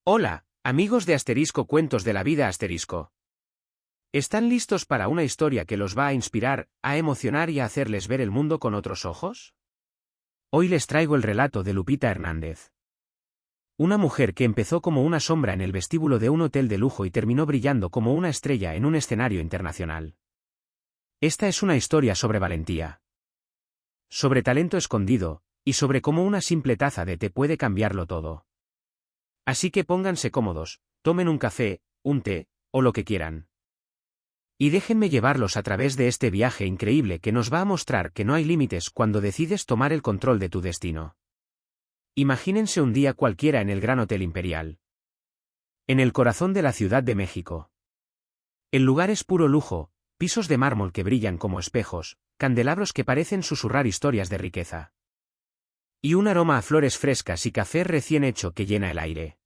Hola, amigos de Asterisco Cuentos de la Vida Asterisco. ¿Están listos para una historia que los va a inspirar, a emocionar y a hacerles ver el mundo con otros ojos? Hoy les traigo el relato de Lupita Hernández. Una mujer que empezó como una sombra en el vestíbulo de un hotel de lujo y terminó brillando como una estrella en un escenario internacional. Esta es una historia sobre valentía, sobre talento escondido, y sobre cómo una simple taza de té puede cambiarlo todo. Así que pónganse cómodos, tomen un café, un té, o lo que quieran. Y déjenme llevarlos a través de este viaje increíble que nos va a mostrar que no hay límites cuando decides tomar el control de tu destino. Imagínense un día cualquiera en el Gran Hotel Imperial, en el corazón de la Ciudad de México. El lugar es puro lujo, pisos de mármol que brillan como espejos, candelabros que parecen susurrar historias de riqueza. Y un aroma a flores frescas y café recién hecho que llena el aire.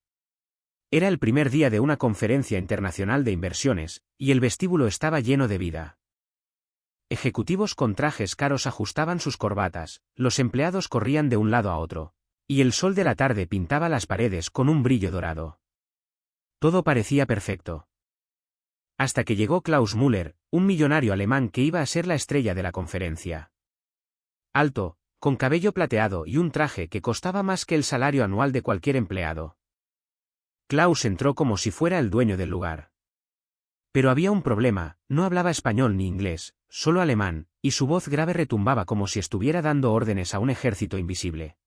Era el primer día de una conferencia internacional de inversiones, y el vestíbulo estaba lleno de vida. Ejecutivos con trajes caros ajustaban sus corbatas, los empleados corrían de un lado a otro, y el sol de la tarde pintaba las paredes con un brillo dorado. Todo parecía perfecto. Hasta que llegó Klaus Müller, un millonario alemán que iba a ser la estrella de la conferencia. Alto, con cabello plateado y un traje que costaba más que el salario anual de cualquier empleado. Klaus entró como si fuera el dueño del lugar. Pero había un problema, no hablaba español ni inglés, solo alemán, y su voz grave retumbaba como si estuviera dando órdenes a un ejército invisible.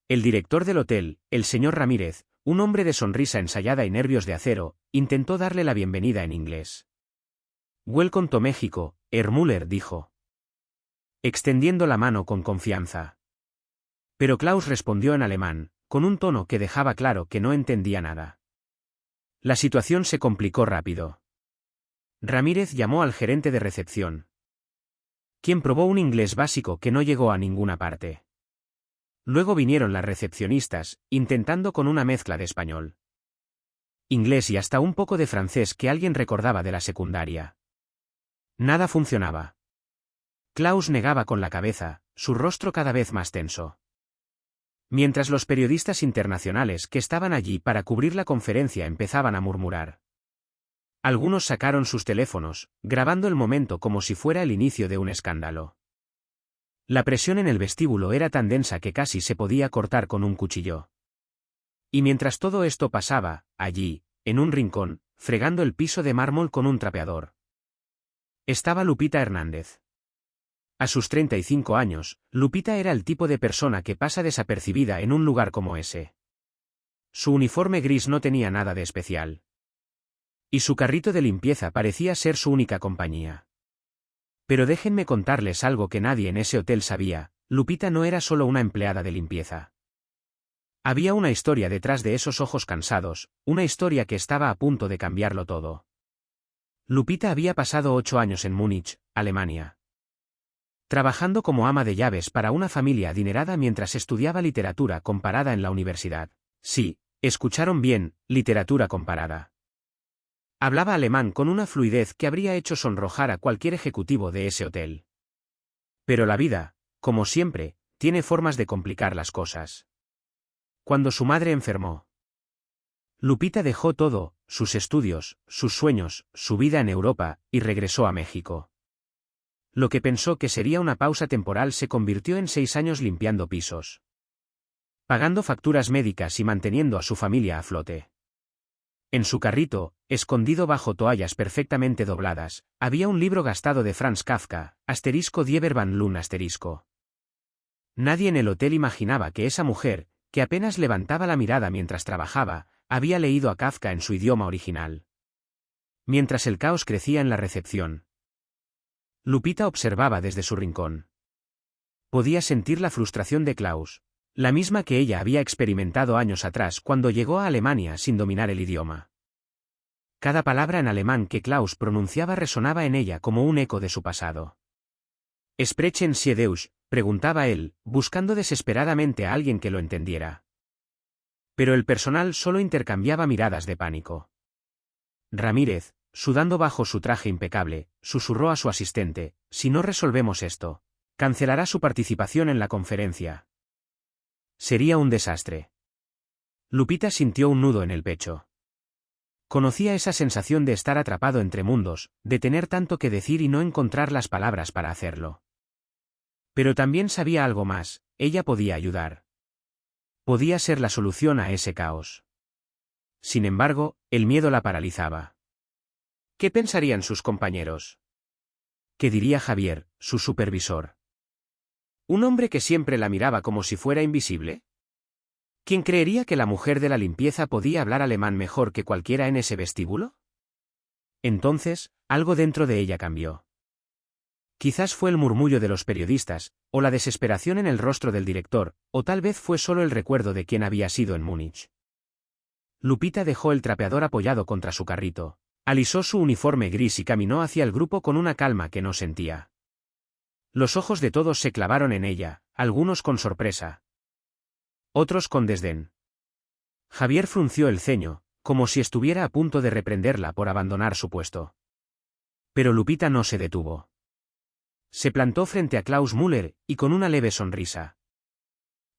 El director del hotel, el señor Ramírez, un hombre de sonrisa ensayada y nervios de acero, intentó darle la bienvenida en inglés. «Welcome to México, Herr Müller», dijo, extendiendo la mano con confianza. Pero Klaus respondió en alemán, con un tono que dejaba claro que no entendía nada. La situación se complicó rápido. Ramírez llamó al gerente de recepción, quien probó un inglés básico que no llegó a ninguna parte. Luego vinieron las recepcionistas, intentando con una mezcla de español, inglés y hasta un poco de francés que alguien recordaba de la secundaria. Nada funcionaba. Klaus negaba con la cabeza, su rostro cada vez más tenso. Mientras los periodistas internacionales que estaban allí para cubrir la conferencia empezaban a murmurar. Algunos sacaron sus teléfonos, grabando el momento como si fuera el inicio de un escándalo. La presión en el vestíbulo era tan densa que casi se podía cortar con un cuchillo. Y mientras todo esto pasaba, allí, en un rincón, fregando el piso de mármol con un trapeador, estaba Lupita Hernández. A sus 35 años, Lupita era el tipo de persona que pasa desapercibida en un lugar como ese. Su uniforme gris no tenía nada de especial. Y su carrito de limpieza parecía ser su única compañía. Pero déjenme contarles algo que nadie en ese hotel sabía: Lupita no era solo una empleada de limpieza. Había una historia detrás de esos ojos cansados, una historia que estaba a punto de cambiarlo todo. Lupita había pasado 8 años en Múnich, Alemania, trabajando como ama de llaves para una familia adinerada mientras estudiaba literatura comparada en la universidad. Sí, escucharon bien, literatura comparada. Hablaba alemán con una fluidez que habría hecho sonrojar a cualquier ejecutivo de ese hotel. Pero la vida, como siempre, tiene formas de complicar las cosas. Cuando su madre enfermó, Lupita dejó todo, sus estudios, sus sueños, su vida en Europa, y regresó a México. Lo que pensó que sería una pausa temporal se convirtió en 6 años limpiando pisos, pagando facturas médicas y manteniendo a su familia a flote. En su carrito, escondido bajo toallas perfectamente dobladas, había un libro gastado de Franz Kafka, *Die Verwandlung*. Nadie en el hotel imaginaba que esa mujer, que apenas levantaba la mirada mientras trabajaba, había leído a Kafka en su idioma original. Mientras el caos crecía en la recepción, Lupita observaba desde su rincón. Podía sentir la frustración de Klaus, la misma que ella había experimentado años atrás cuando llegó a Alemania sin dominar el idioma. Cada palabra en alemán que Klaus pronunciaba resonaba en ella como un eco de su pasado. «¿Sprechen Sie Deutsch?», preguntaba él, buscando desesperadamente a alguien que lo entendiera. Pero el personal solo intercambiaba miradas de pánico. Ramírez, sudando bajo su traje impecable, susurró a su asistente: «Si no resolvemos esto, cancelará su participación en la conferencia. Sería un desastre». Lupita sintió un nudo en el pecho. Conocía esa sensación de estar atrapado entre mundos, de tener tanto que decir y no encontrar las palabras para hacerlo. Pero también sabía algo más, ella podía ayudar. Podía ser la solución a ese caos. Sin embargo, el miedo la paralizaba. ¿Qué pensarían sus compañeros? ¿Qué diría Javier, su supervisor? ¿Un hombre que siempre la miraba como si fuera invisible? ¿Quién creería que la mujer de la limpieza podía hablar alemán mejor que cualquiera en ese vestíbulo? Entonces, algo dentro de ella cambió. Quizás fue el murmullo de los periodistas, o la desesperación en el rostro del director, o tal vez fue solo el recuerdo de quién había sido en Múnich. Lupita dejó el trapeador apoyado contra su carrito, alisó su uniforme gris y caminó hacia el grupo con una calma que no sentía. Los ojos de todos se clavaron en ella, algunos con sorpresa. Otros con desdén. Javier frunció el ceño, como si estuviera a punto de reprenderla por abandonar su puesto. Pero Lupita no se detuvo. Se plantó frente a Klaus Müller, y con una leve sonrisa.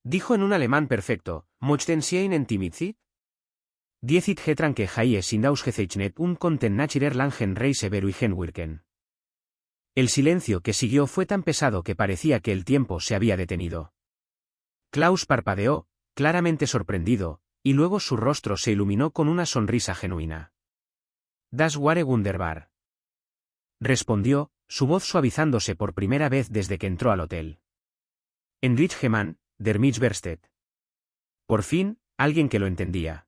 Dijo en un alemán perfecto, «Möchten Sie einen Timidzi? Diezit Getranke Haie sind ausgezeichnet und konnten nachher langen Reise beruhigen wirken». El silencio que siguió fue tan pesado que parecía que el tiempo se había detenido. Klaus parpadeó, claramente sorprendido, y luego su rostro se iluminó con una sonrisa genuina. «Das war wunderbar», respondió, su voz suavizándose por primera vez desde que entró al hotel. Enrich Gemann, der mich verstet. Por fin, alguien que lo entendía.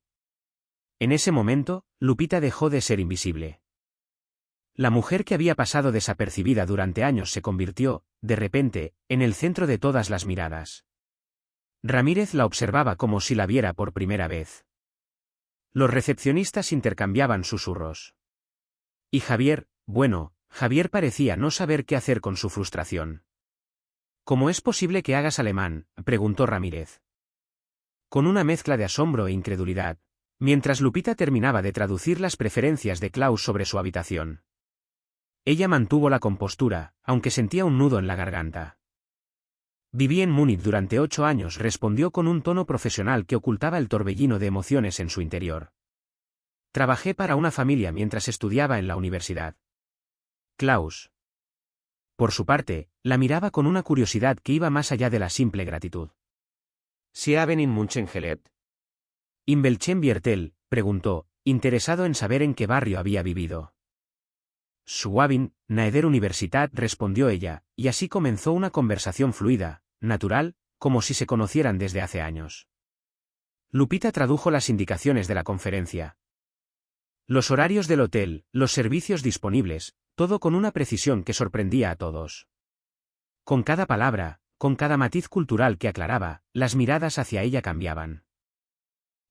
En ese momento, Lupita dejó de ser invisible. La mujer que había pasado desapercibida durante años se convirtió, de repente, en el centro de todas las miradas. Ramírez la observaba como si la viera por primera vez. Los recepcionistas intercambiaban susurros. Y Javier, bueno, Javier parecía no saber qué hacer con su frustración. ¿Cómo es posible que hagas alemán?, preguntó Ramírez. Con una mezcla de asombro e incredulidad, mientras Lupita terminaba de traducir las preferencias de Klaus sobre su habitación. Ella mantuvo la compostura, aunque sentía un nudo en la garganta. Viví en Múnich durante 8 años, respondió con un tono profesional que ocultaba el torbellino de emociones en su interior. Trabajé para una familia mientras estudiaba en la universidad. Klaus, por su parte, la miraba con una curiosidad que iba más allá de la simple gratitud. «¿Sie haben in München gelebt?» «In welchem Viertel?», preguntó, interesado en saber en qué barrio había vivido. «Schwabing, naher Universität», respondió ella, y así comenzó una conversación fluida, natural, como si se conocieran desde hace años. Lupita tradujo las indicaciones de la conferencia. Los horarios del hotel, los servicios disponibles, todo con una precisión que sorprendía a todos. Con cada palabra, con cada matiz cultural que aclaraba, las miradas hacia ella cambiaban.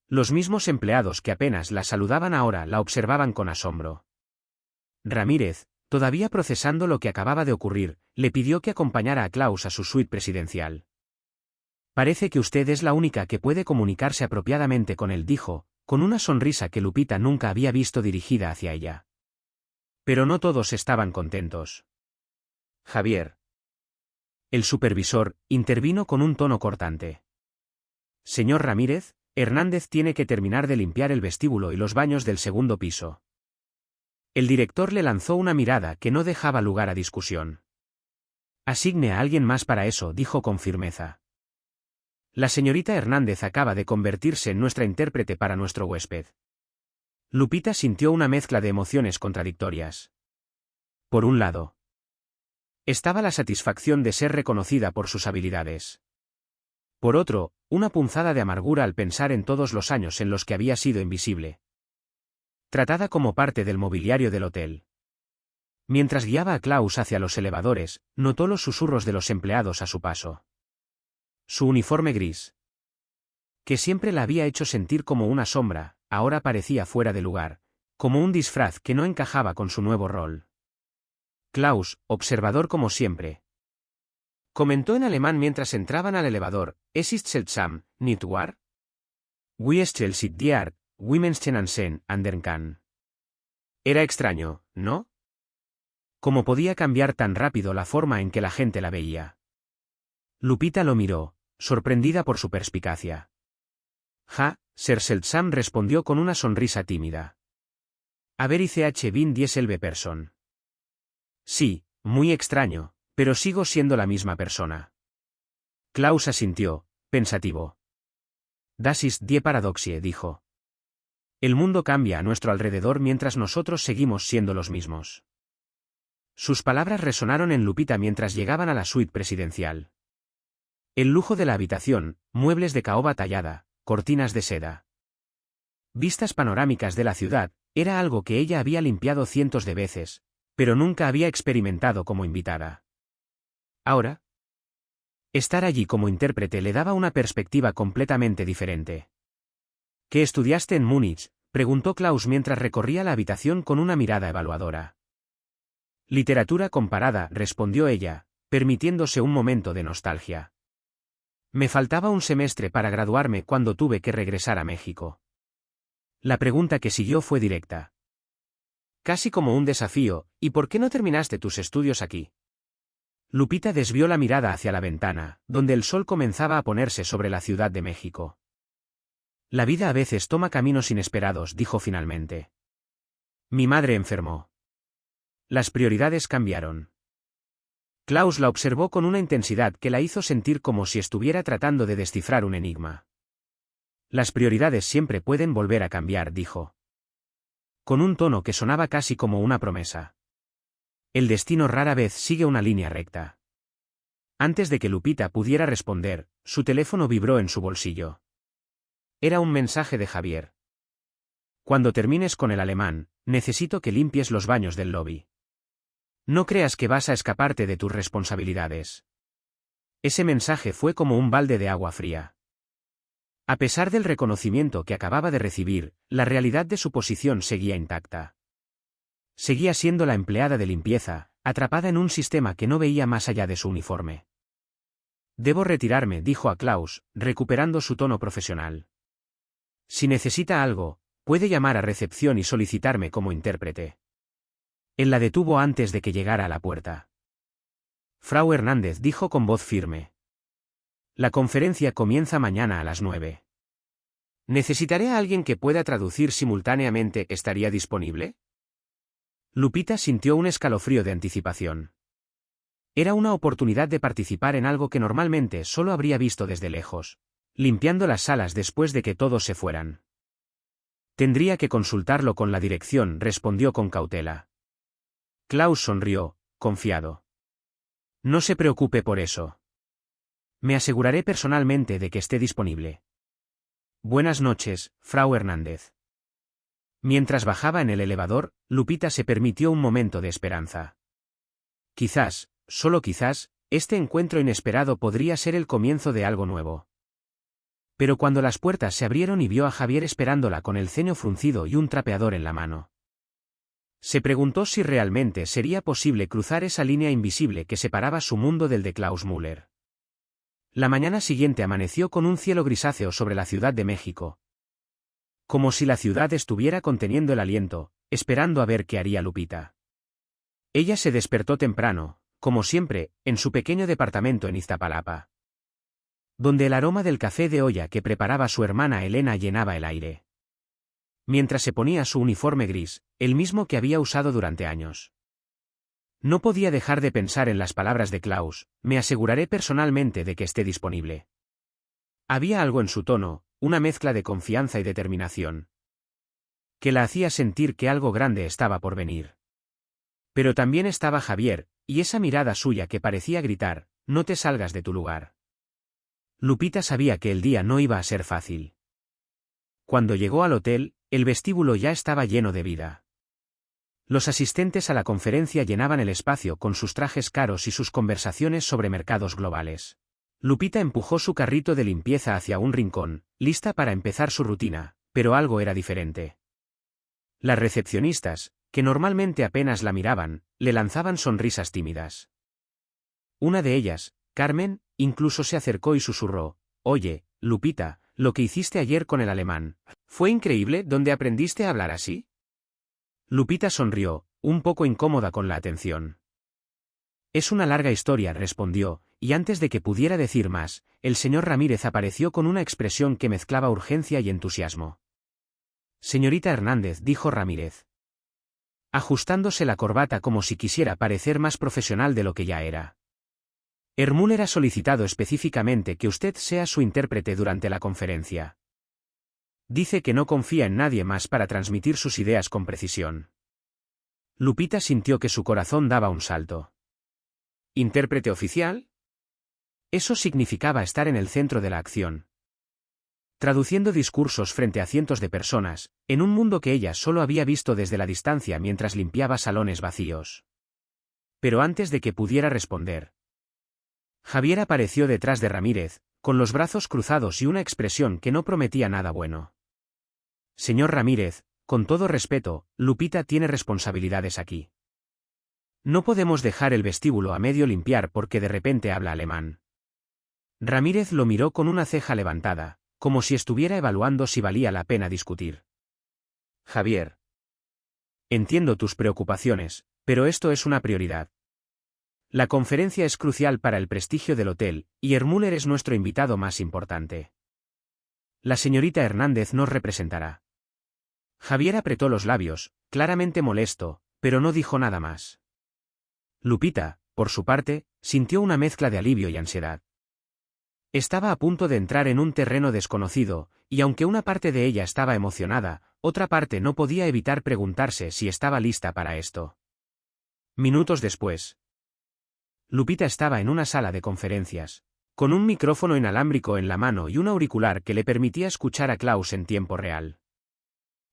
Los mismos empleados que apenas la saludaban ahora la observaban con asombro. Ramírez, todavía procesando lo que acababa de ocurrir, le pidió que acompañara a Klaus a su suite presidencial. «Parece que usted es la única que puede comunicarse apropiadamente con él», dijo, con una sonrisa que Lupita nunca había visto dirigida hacia ella. Pero no todos estaban contentos. Javier, el supervisor, intervino con un tono cortante. «Señor Ramírez, Hernández tiene que terminar de limpiar el vestíbulo y los baños del segundo piso». El director le lanzó una mirada que no dejaba lugar a discusión. «Asigne a alguien más para eso», dijo con firmeza. «La señorita Hernández acaba de convertirse en nuestra intérprete para nuestro huésped». Lupita sintió una mezcla de emociones contradictorias. Por un lado, estaba la satisfacción de ser reconocida por sus habilidades. Por otro, una punzada de amargura al pensar en todos los años en los que había sido invisible. Tratada como parte del mobiliario del hotel. Mientras guiaba a Klaus hacia los elevadores, notó los susurros de los empleados a su paso. Su uniforme gris, que siempre la había hecho sentir como una sombra, ahora parecía fuera de lugar, como un disfraz que no encajaba con su nuevo rol. Klaus, observador como siempre, comentó en alemán mientras entraban al elevador, «Es ist seltsam, nicht wahr? Wie stellt sich die Art, wie Menschen ansehen, ändern kann». Era extraño, ¿no? ¿Cómo podía cambiar tan rápido la forma en que la gente la veía? Lupita lo miró, sorprendida por su perspicacia. Sir Seltsam respondió con una sonrisa tímida. A ver, ICH Vin Diesel Person. Sí, muy extraño, pero sigo siendo la misma persona. Klaus asintió, pensativo. Das ist die Paradoxie, dijo. El mundo cambia a nuestro alrededor mientras nosotros seguimos siendo los mismos. Sus palabras resonaron en Lupita mientras llegaban a la suite presidencial. El lujo de la habitación, muebles de caoba tallada, cortinas de seda. Vistas panorámicas de la ciudad, era algo que ella había limpiado cientos de veces, pero nunca había experimentado como invitada. Ahora, estar allí como intérprete le daba una perspectiva completamente diferente. ¿Qué estudiaste en Múnich?, preguntó Klaus mientras recorría la habitación con una mirada evaluadora. Literatura comparada, respondió ella, permitiéndose un momento de nostalgia. Me faltaba un semestre para graduarme cuando tuve que regresar a México. La pregunta que siguió fue directa. Casi como un desafío, ¿y por qué no terminaste tus estudios aquí? Lupita desvió la mirada hacia la ventana, donde el sol comenzaba a ponerse sobre la Ciudad de México. La vida a veces toma caminos inesperados, dijo finalmente. Mi madre enfermó. Las prioridades cambiaron. Klaus la observó con una intensidad que la hizo sentir como si estuviera tratando de descifrar un enigma. Las prioridades siempre pueden volver a cambiar, dijo. Con un tono que sonaba casi como una promesa. El destino rara vez sigue una línea recta. Antes de que Lupita pudiera responder, su teléfono vibró en su bolsillo. Era un mensaje de Javier. Cuando termines con el alemán, necesito que limpies los baños del lobby. No creas que vas a escaparte de tus responsabilidades. Ese mensaje fue como un balde de agua fría. A pesar del reconocimiento que acababa de recibir, la realidad de su posición seguía intacta. Seguía siendo la empleada de limpieza, atrapada en un sistema que no veía más allá de su uniforme. Debo retirarme, dijo a Klaus, recuperando su tono profesional. Si necesita algo, puede llamar a recepción y solicitarme como intérprete. Él la detuvo antes de que llegara a la puerta. Frau Hernández dijo con voz firme. La conferencia comienza mañana a las 9. ¿Necesitaré a alguien que pueda traducir simultáneamente? ¿Estaría disponible? Lupita sintió un escalofrío de anticipación. Era una oportunidad de participar en algo que normalmente solo habría visto desde lejos, limpiando las salas después de que todos se fueran. Tendría que consultarlo con la dirección, respondió con cautela. Klaus sonrió, confiado. No se preocupe por eso. Me aseguraré personalmente de que esté disponible. Buenas noches, Frau Hernández. Mientras bajaba en el elevador, Lupita se permitió un momento de esperanza. Quizás, solo quizás, este encuentro inesperado podría ser el comienzo de algo nuevo. Pero cuando las puertas se abrieron y vio a Javier esperándola con el ceño fruncido y un trapeador en la mano, se preguntó si realmente sería posible cruzar esa línea invisible que separaba su mundo del de Klaus Müller. La mañana siguiente amaneció con un cielo grisáceo sobre la Ciudad de México. Como si la ciudad estuviera conteniendo el aliento, esperando a ver qué haría Lupita. Ella se despertó temprano, como siempre, en su pequeño departamento en Iztapalapa, donde el aroma del café de olla que preparaba su hermana Elena llenaba el aire. Mientras se ponía su uniforme gris, el mismo que había usado durante años. No podía dejar de pensar en las palabras de Klaus, me aseguraré personalmente de que esté disponible. Había algo en su tono, una mezcla de confianza y determinación, que la hacía sentir que algo grande estaba por venir. Pero también estaba Javier, y esa mirada suya que parecía gritar, no te salgas de tu lugar. Lupita sabía que el día no iba a ser fácil. Cuando llegó al hotel, el vestíbulo ya estaba lleno de vida. Los asistentes a la conferencia llenaban el espacio con sus trajes caros y sus conversaciones sobre mercados globales. Lupita empujó su carrito de limpieza hacia un rincón, lista para empezar su rutina, pero algo era diferente. Las recepcionistas, que normalmente apenas la miraban, le lanzaban sonrisas tímidas. Una de ellas, Carmen, incluso se acercó y susurró, «Oye, Lupita, lo que hiciste ayer con el alemán, ¿fue increíble? ¿Dónde aprendiste a hablar así?» Lupita sonrió, un poco incómoda con la atención. «Es una larga historia», respondió, y antes de que pudiera decir más, el señor Ramírez apareció con una expresión que mezclaba urgencia y entusiasmo. Señorita Hernández, dijo Ramírez, ajustándose la corbata como si quisiera parecer más profesional de lo que ya era. Müller ha solicitado específicamente que usted sea su intérprete durante la conferencia. Dice que no confía en nadie más para transmitir sus ideas con precisión. Lupita sintió que su corazón daba un salto. ¿Intérprete oficial? Eso significaba estar en el centro de la acción, traduciendo discursos frente a cientos de personas, en un mundo que ella solo había visto desde la distancia mientras limpiaba salones vacíos. Pero antes de que pudiera responder, Javier apareció detrás de Ramírez, con los brazos cruzados y una expresión que no prometía nada bueno. Señor Ramírez, con todo respeto, Lupita tiene responsabilidades aquí. No podemos dejar el vestíbulo a medio limpiar porque de repente habla alemán. Ramírez lo miró con una ceja levantada, como si estuviera evaluando si valía la pena discutir. Javier, entiendo tus preocupaciones, pero esto es una prioridad. La conferencia es crucial para el prestigio del hotel, y Müller es nuestro invitado más importante. La señorita Hernández nos representará. Javier apretó los labios, claramente molesto, pero no dijo nada más. Lupita, por su parte, sintió una mezcla de alivio y ansiedad. Estaba a punto de entrar en un terreno desconocido, y aunque una parte de ella estaba emocionada, otra parte no podía evitar preguntarse si estaba lista para esto. Minutos después, Lupita estaba en una sala de conferencias, con un micrófono inalámbrico en la mano y un auricular que le permitía escuchar a Klaus en tiempo real.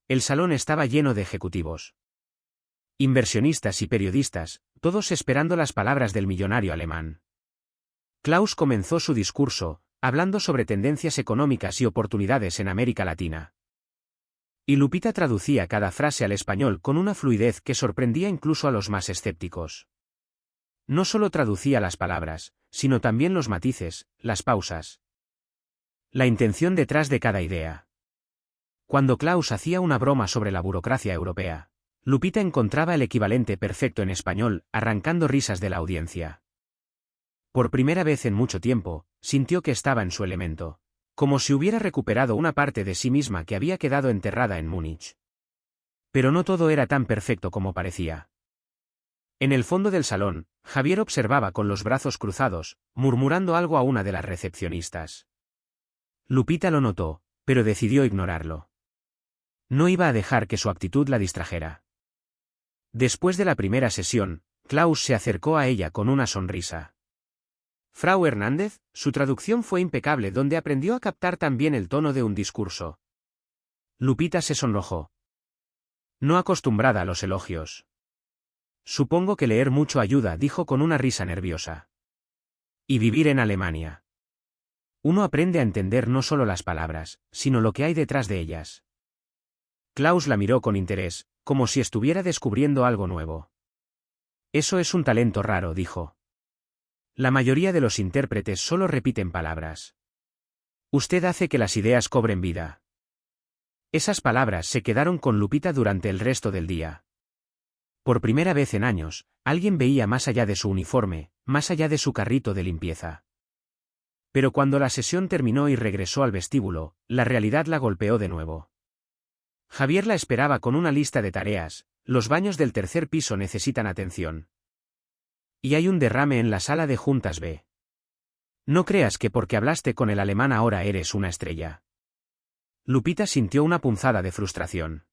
El salón estaba lleno de ejecutivos, inversionistas y periodistas, todos esperando las palabras del millonario alemán. Klaus comenzó su discurso, hablando sobre tendencias económicas y oportunidades en América Latina. Y Lupita traducía cada frase al español con una fluidez que sorprendía incluso a los más escépticos. No solo traducía las palabras, sino también los matices, las pausas, la intención detrás de cada idea. Cuando Klaus hacía una broma sobre la burocracia europea, Lupita encontraba el equivalente perfecto en español, arrancando risas de la audiencia. Por primera vez en mucho tiempo, sintió que estaba en su elemento, como si hubiera recuperado una parte de sí misma que había quedado enterrada en Múnich. Pero no todo era tan perfecto como parecía. En el fondo del salón, Javier observaba con los brazos cruzados, murmurando algo a una de las recepcionistas. Lupita lo notó, pero decidió ignorarlo. No iba a dejar que su actitud la distrajera. Después de la primera sesión, Klaus se acercó a ella con una sonrisa. Frau Hernández, su traducción fue impecable donde aprendió a captar también el tono de un discurso. Lupita se sonrojó. No acostumbrada a los elogios. Supongo que leer mucho ayuda, dijo con una risa nerviosa. Y vivir en Alemania. Uno aprende a entender no solo las palabras, sino lo que hay detrás de ellas. Klaus la miró con interés, como si estuviera descubriendo algo nuevo. Eso es un talento raro, dijo. La mayoría de los intérpretes solo repiten palabras. Usted hace que las ideas cobren vida. Esas palabras se quedaron con Lupita durante el resto del día. Por primera vez en años, alguien veía más allá de su uniforme, más allá de su carrito de limpieza. Pero cuando la sesión terminó y regresó al vestíbulo, la realidad la golpeó de nuevo. Javier la esperaba con una lista de tareas: los baños del tercer piso necesitan atención. Y hay un derrame en la sala de juntas B. No creas que porque hablaste con el alemán ahora eres una estrella. Lupita sintió una punzada de frustración.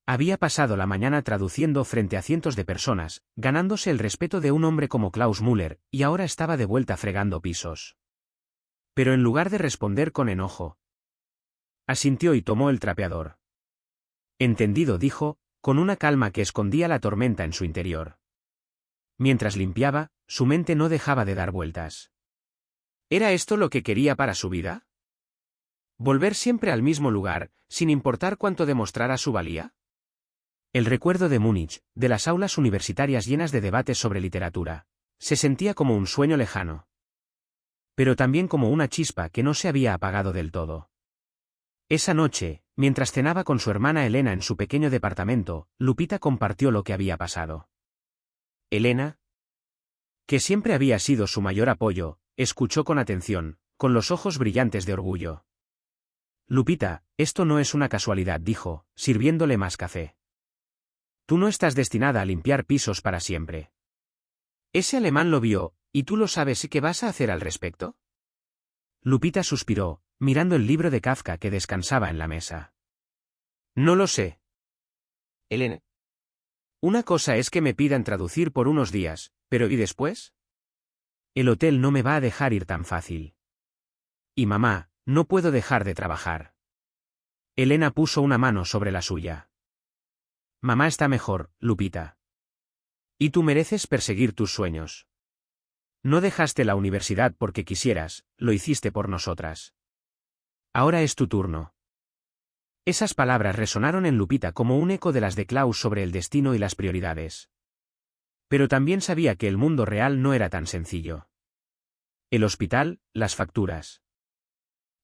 Había pasado la mañana traduciendo frente a cientos de personas, ganándose el respeto de un hombre como Klaus Müller, y ahora estaba de vuelta fregando pisos. Pero en lugar de responder con enojo, asintió y tomó el trapeador. Entendido, dijo, con una calma que escondía la tormenta en su interior. Mientras limpiaba, su mente no dejaba de dar vueltas. ¿Era esto lo que quería para su vida? ¿Volver siempre al mismo lugar, sin importar cuánto demostrara su valía? El recuerdo de Múnich, de las aulas universitarias llenas de debates sobre literatura, se sentía como un sueño lejano. Pero también como una chispa que no se había apagado del todo. Esa noche, mientras cenaba con su hermana Elena en su pequeño departamento, Lupita compartió lo que había pasado. Elena, que siempre había sido su mayor apoyo, escuchó con atención, con los ojos brillantes de orgullo. Lupita, esto no es una casualidad, dijo, sirviéndole más café. Tú no estás destinada a limpiar pisos para siempre. Ese alemán lo vio, ¿y tú lo sabes y qué vas a hacer al respecto? Lupita suspiró, mirando el libro de Kafka que descansaba en la mesa. No lo sé. Elena. Una cosa es que me pidan traducir por unos días, pero ¿y después? El hotel no me va a dejar ir tan fácil. Y mamá, no puedo dejar de trabajar. Elena puso una mano sobre la suya. Mamá está mejor, Lupita. Y tú mereces perseguir tus sueños. No dejaste la universidad porque quisieras, lo hiciste por nosotras. Ahora es tu turno. Esas palabras resonaron en Lupita como un eco de las de Klaus sobre el destino y las prioridades. Pero también sabía que el mundo real no era tan sencillo. El hospital, las facturas.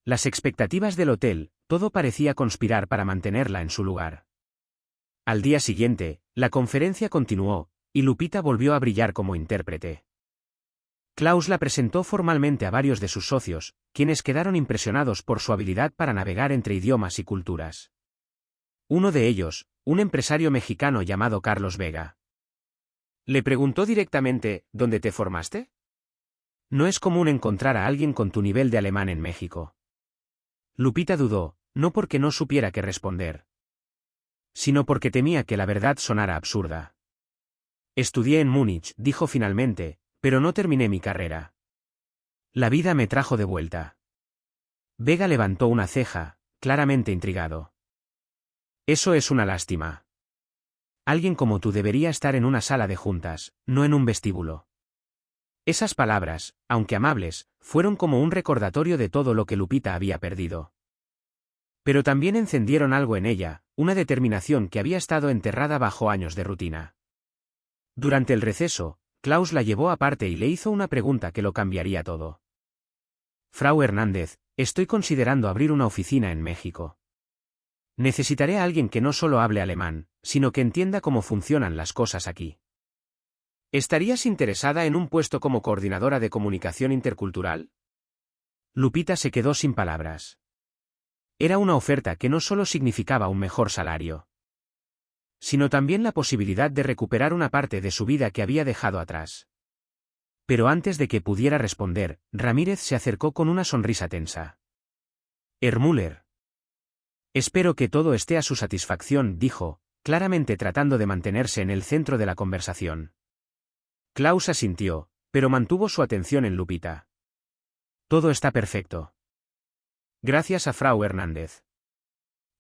Las expectativas del hotel, todo parecía conspirar para mantenerla en su lugar. Al día siguiente, la conferencia continuó, y Lupita volvió a brillar como intérprete. Klaus la presentó formalmente a varios de sus socios, quienes quedaron impresionados por su habilidad para navegar entre idiomas y culturas. Uno de ellos, un empresario mexicano llamado Carlos Vega. Le preguntó directamente, ¿dónde te formaste? No es común encontrar a alguien con tu nivel de alemán en México. Lupita dudó, no porque no supiera qué responder, sino porque temía que la verdad sonara absurda. Estudié en Múnich, dijo finalmente, pero no terminé mi carrera. La vida me trajo de vuelta. Vega levantó una ceja, claramente intrigado. Eso es una lástima. Alguien como tú debería estar en una sala de juntas, no en un vestíbulo. Esas palabras, aunque amables, fueron como un recordatorio de todo lo que Lupita había perdido. Pero también encendieron algo en ella, una determinación que había estado enterrada bajo años de rutina. Durante el receso, Klaus la llevó aparte y le hizo una pregunta que lo cambiaría todo. Frau Hernández, estoy considerando abrir una oficina en México. Necesitaré a alguien que no solo hable alemán, sino que entienda cómo funcionan las cosas aquí. ¿Estarías interesada en un puesto como coordinadora de comunicación intercultural? Lupita se quedó sin palabras. Era una oferta que no solo significaba un mejor salario, sino también la posibilidad de recuperar una parte de su vida que había dejado atrás. Pero antes de que pudiera responder, Ramírez se acercó con una sonrisa tensa. Herr Müller. Espero que todo esté a su satisfacción, dijo, claramente tratando de mantenerse en el centro de la conversación. Klaus asintió, pero mantuvo su atención en Lupita. Todo está perfecto. Gracias a Frau Hernández.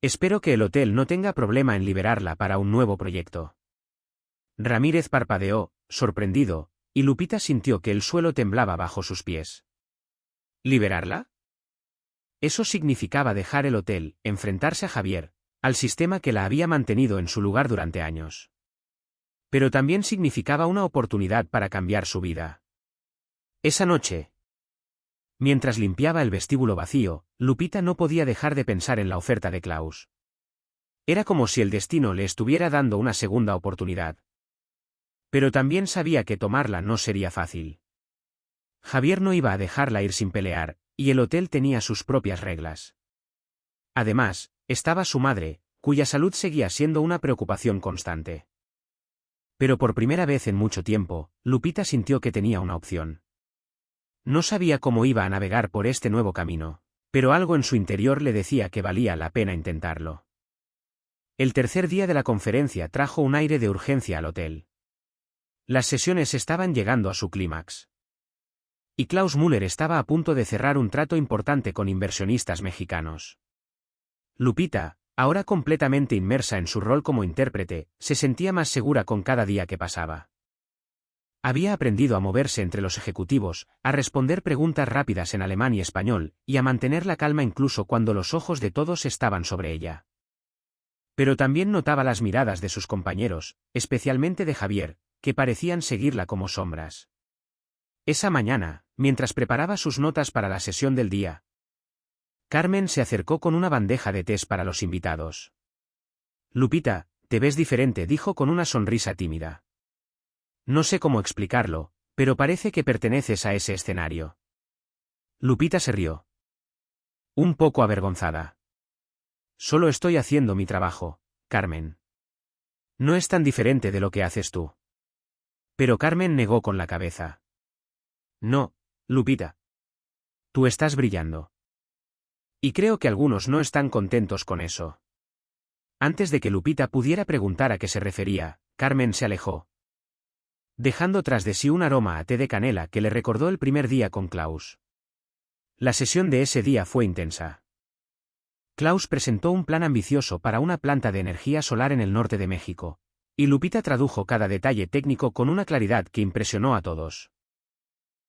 Espero que el hotel no tenga problema en liberarla para un nuevo proyecto. Ramírez parpadeó, sorprendido, y Lupita sintió que el suelo temblaba bajo sus pies. ¿Liberarla? Eso significaba dejar el hotel, enfrentarse a Javier, al sistema que la había mantenido en su lugar durante años. Pero también significaba una oportunidad para cambiar su vida. Esa noche, mientras limpiaba el vestíbulo vacío, Lupita no podía dejar de pensar en la oferta de Klaus. Era como si el destino le estuviera dando una segunda oportunidad. Pero también sabía que tomarla no sería fácil. Javier no iba a dejarla ir sin pelear, y el hotel tenía sus propias reglas. Además, estaba su madre, cuya salud seguía siendo una preocupación constante. Pero por primera vez en mucho tiempo, Lupita sintió que tenía una opción. No sabía cómo iba a navegar por este nuevo camino, pero algo en su interior le decía que valía la pena intentarlo. El tercer día de la conferencia trajo un aire de urgencia al hotel. Las sesiones estaban llegando a su clímax. Y Klaus Müller estaba a punto de cerrar un trato importante con inversionistas mexicanos. Lupita, ahora completamente inmersa en su rol como intérprete, se sentía más segura con cada día que pasaba. Había aprendido a moverse entre los ejecutivos, a responder preguntas rápidas en alemán y español, y a mantener la calma incluso cuando los ojos de todos estaban sobre ella. Pero también notaba las miradas de sus compañeros, especialmente de Javier, que parecían seguirla como sombras. Esa mañana, mientras preparaba sus notas para la sesión del día, Carmen se acercó con una bandeja de tés para los invitados. Lupita, te ves diferente, dijo con una sonrisa tímida. No sé cómo explicarlo, pero parece que perteneces a ese escenario. Lupita se rió. Un poco avergonzada. Solo estoy haciendo mi trabajo, Carmen. No es tan diferente de lo que haces tú. Pero Carmen negó con la cabeza. No, Lupita. Tú estás brillando. Y creo que algunos no están contentos con eso. Antes de que Lupita pudiera preguntar a qué se refería, Carmen se alejó, dejando tras de sí un aroma a té de canela que le recordó el primer día con Klaus. La sesión de ese día fue intensa. Klaus presentó un plan ambicioso para una planta de energía solar en el norte de México, y Lupita tradujo cada detalle técnico con una claridad que impresionó a todos.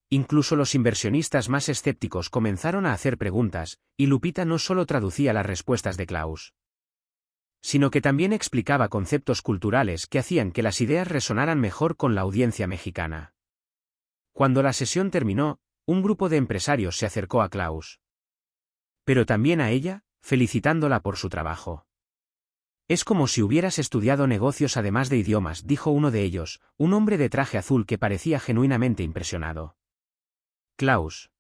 Incluso los inversionistas más escépticos comenzaron a hacer preguntas, y Lupita no solo traducía las respuestas de Klaus, sino que también explicaba conceptos culturales que hacían que las ideas resonaran mejor con la audiencia mexicana. Cuando la sesión terminó, un grupo de empresarios se acercó a Klaus, pero también a ella, felicitándola por su trabajo. Es como si hubieras estudiado negocios además de idiomas, dijo uno de ellos, un hombre de traje azul que parecía genuinamente impresionado. Klaus,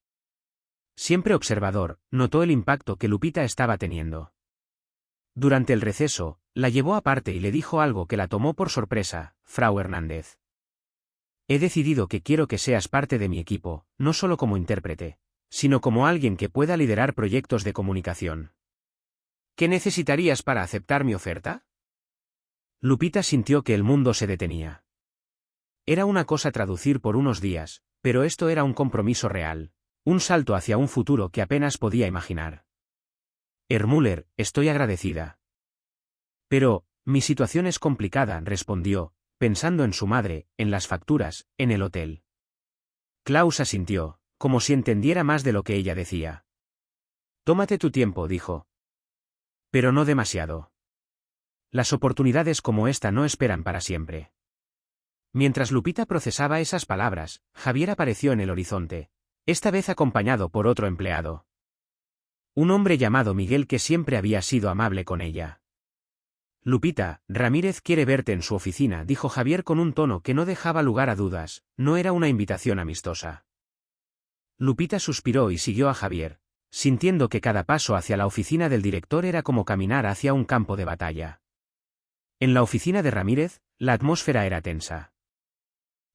siempre observador, notó el impacto que Lupita estaba teniendo. Durante el receso, la llevó aparte y le dijo algo que la tomó por sorpresa: Frau Hernández. He decidido que quiero que seas parte de mi equipo, no solo como intérprete, sino como alguien que pueda liderar proyectos de comunicación. ¿Qué necesitarías para aceptar mi oferta? Lupita sintió que el mundo se detenía. Era una cosa traducir por unos días, pero esto era un compromiso real, un salto hacia un futuro que apenas podía imaginar. Müller, estoy agradecida. Pero, mi situación es complicada, respondió, pensando en su madre, en las facturas, en el hotel. Klaus asintió, como si entendiera más de lo que ella decía. Tómate tu tiempo, dijo. Pero no demasiado. Las oportunidades como esta no esperan para siempre. Mientras Lupita procesaba esas palabras, Javier apareció en el horizonte, esta vez acompañado por otro empleado. Un hombre llamado Miguel que siempre había sido amable con ella. Lupita, Ramírez quiere verte en su oficina, dijo Javier con un tono que no dejaba lugar a dudas, no era una invitación amistosa. Lupita suspiró y siguió a Javier, sintiendo que cada paso hacia la oficina del director era como caminar hacia un campo de batalla. En la oficina de Ramírez, la atmósfera era tensa.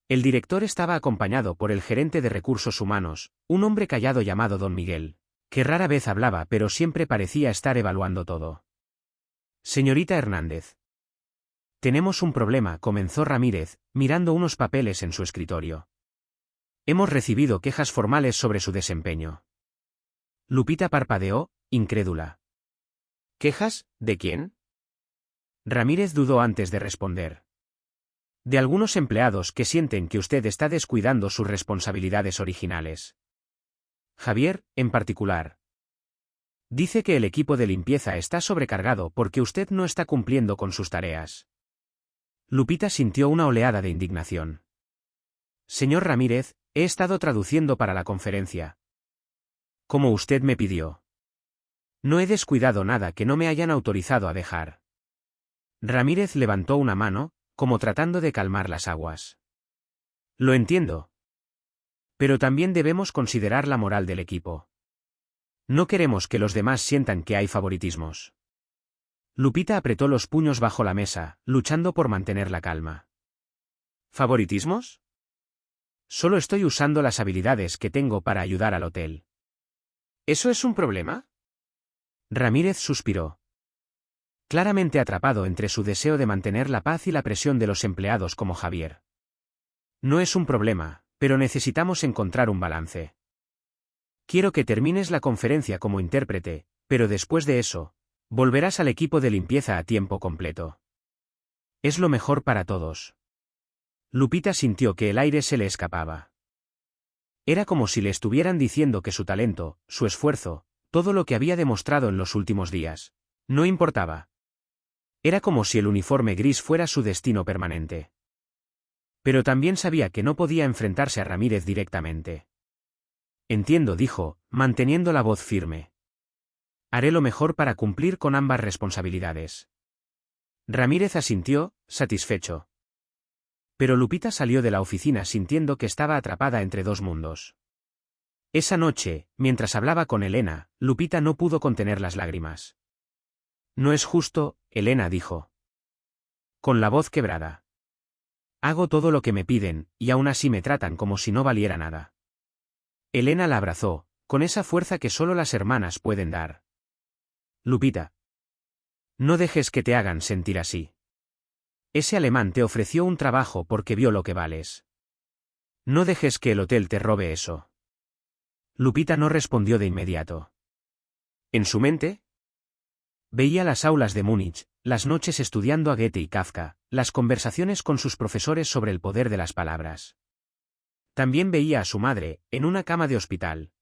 El director estaba acompañado por el gerente de recursos humanos, un hombre callado llamado Don Miguel, que rara vez hablaba pero siempre parecía estar evaluando todo. Señorita Hernández. Tenemos un problema, comenzó Ramírez, mirando unos papeles en su escritorio. Hemos recibido quejas formales sobre su desempeño. Lupita parpadeó, incrédula. ¿Quejas? ¿De quién? Ramírez dudó antes de responder. De algunos empleados que sienten que usted está descuidando sus responsabilidades originales. Javier, en particular. Dice que el equipo de limpieza está sobrecargado porque usted no está cumpliendo con sus tareas. Lupita sintió una oleada de indignación. Señor Ramírez, he estado traduciendo para la conferencia. Como usted me pidió. No he descuidado nada que no me hayan autorizado a dejar. Ramírez levantó una mano, como tratando de calmar las aguas. Lo entiendo. Pero también debemos considerar la moral del equipo. No queremos que los demás sientan que hay favoritismos. Lupita apretó los puños bajo la mesa, luchando por mantener la calma. ¿Favoritismos? Solo estoy usando las habilidades que tengo para ayudar al hotel. ¿Eso es un problema? Ramírez suspiró. Claramente atrapado entre su deseo de mantener la paz y la presión de los empleados como Javier. No es un problema, pero necesitamos encontrar un balance. Quiero que termines la conferencia como intérprete, pero después de eso, volverás al equipo de limpieza a tiempo completo. Es lo mejor para todos. Lupita sintió que el aire se le escapaba. Era como si le estuvieran diciendo que su talento, su esfuerzo, todo lo que había demostrado en los últimos días, no importaba. Era como si el uniforme gris fuera su destino permanente. Pero también sabía que no podía enfrentarse a Ramírez directamente. Entiendo, dijo, manteniendo la voz firme. Haré lo mejor para cumplir con ambas responsabilidades. Ramírez asintió, satisfecho. Pero Lupita salió de la oficina sintiendo que estaba atrapada entre dos mundos. Esa noche, mientras hablaba con Elena, Lupita no pudo contener las lágrimas. No es justo, Elena dijo. Con la voz quebrada. Hago todo lo que me piden, y aún así me tratan como si no valiera nada. Elena la abrazó, con esa fuerza que solo las hermanas pueden dar. Lupita. No dejes que te hagan sentir así. Ese alemán te ofreció un trabajo porque vio lo que vales. No dejes que el hotel te robe eso. Lupita no respondió de inmediato. En su mente, veía las aulas de Múnich, las noches estudiando a Goethe y Kafka, las conversaciones con sus profesores sobre el poder de las palabras. También veía a su madre, en una cama de hospital.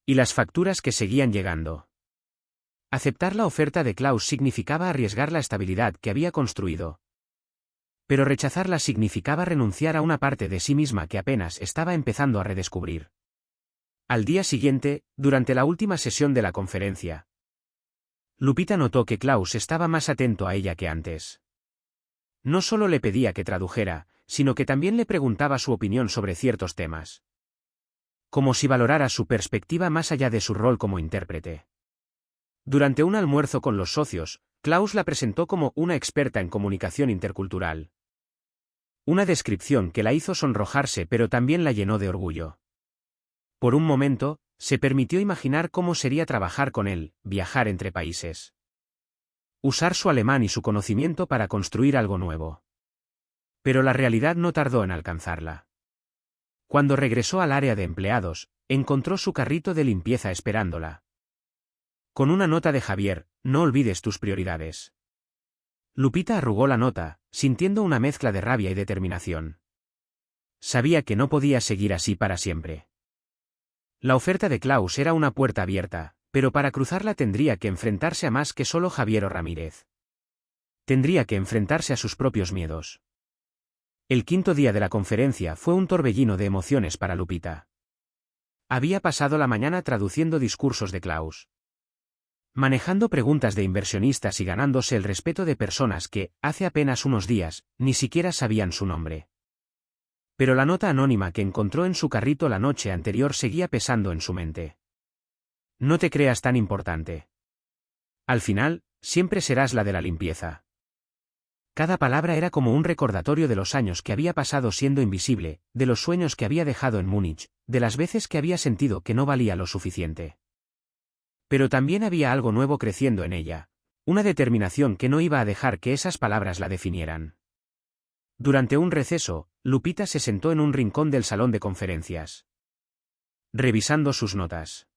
Y las facturas que seguían llegando. Aceptar la oferta de Klaus significaba arriesgar la estabilidad que había construido. Pero rechazarla significaba renunciar a una parte de sí misma que apenas estaba empezando a redescubrir. Al día siguiente, durante la última sesión de la conferencia, Lupita notó que Klaus estaba más atento a ella que antes. No solo le pedía que tradujera, sino que también le preguntaba su opinión sobre ciertos temas. Como si valorara su perspectiva más allá de su rol como intérprete. Durante un almuerzo con los socios, Klaus la presentó como una experta en comunicación intercultural. Una descripción que la hizo sonrojarse pero también la llenó de orgullo. Por un momento, se permitió imaginar cómo sería trabajar con él, viajar entre países. Usar su alemán y su conocimiento para construir algo nuevo. Pero la realidad no tardó en alcanzarla. Cuando regresó al área de empleados, encontró su carrito de limpieza esperándola. Con una nota de Javier, no olvides tus prioridades. Lupita arrugó la nota, sintiendo una mezcla de rabia y determinación. Sabía que no podía seguir así para siempre. La oferta de Klaus era una puerta abierta, pero para cruzarla tendría que enfrentarse a más que solo Javier o Ramírez. Tendría que enfrentarse a sus propios miedos. El quinto día de la conferencia fue un torbellino de emociones para Lupita. Había pasado la mañana traduciendo discursos de Klaus. Manejando preguntas de inversionistas y ganándose el respeto de personas que, hace apenas unos días, ni siquiera sabían su nombre. Pero la nota anónima que encontró en su carrito la noche anterior seguía pesando en su mente. No te creas tan importante. Al final, siempre serás la de la limpieza. Cada palabra era como un recordatorio de los años que había pasado siendo invisible, de los sueños que había dejado en Múnich, de las veces que había sentido que no valía lo suficiente. Pero también había algo nuevo creciendo en ella, una determinación que no iba a dejar que esas palabras la definieran. Durante un receso, Lupita se sentó en un rincón del salón de conferencias. Revisando sus notas.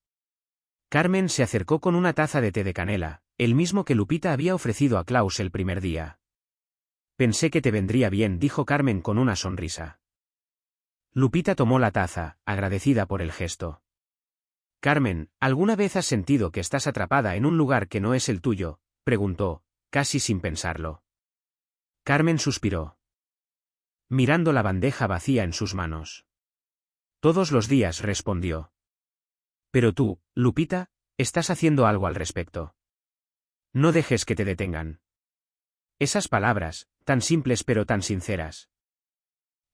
Carmen se acercó con una taza de té de canela, el mismo que Lupita había ofrecido a Klaus el primer día. Pensé que te vendría bien, dijo Carmen con una sonrisa. Lupita tomó la taza, agradecida por el gesto. Carmen, ¿alguna vez has sentido que estás atrapada en un lugar que no es el tuyo?, preguntó, casi sin pensarlo. Carmen suspiró. Mirando la bandeja vacía en sus manos. Todos los días, respondió. Pero tú, Lupita, estás haciendo algo al respecto. No dejes que te detengan. Esas palabras, tan simples pero tan sinceras,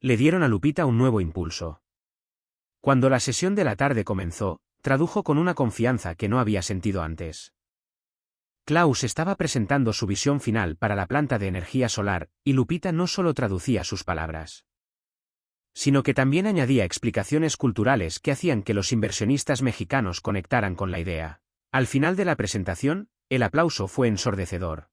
le dieron a Lupita un nuevo impulso. Cuando la sesión de la tarde comenzó, tradujo con una confianza que no había sentido antes. Klaus estaba presentando su visión final para la planta de energía solar, y Lupita no solo traducía sus palabras, sino que también añadía explicaciones culturales que hacían que los inversionistas mexicanos conectaran con la idea. Al final de la presentación, el aplauso fue ensordecedor.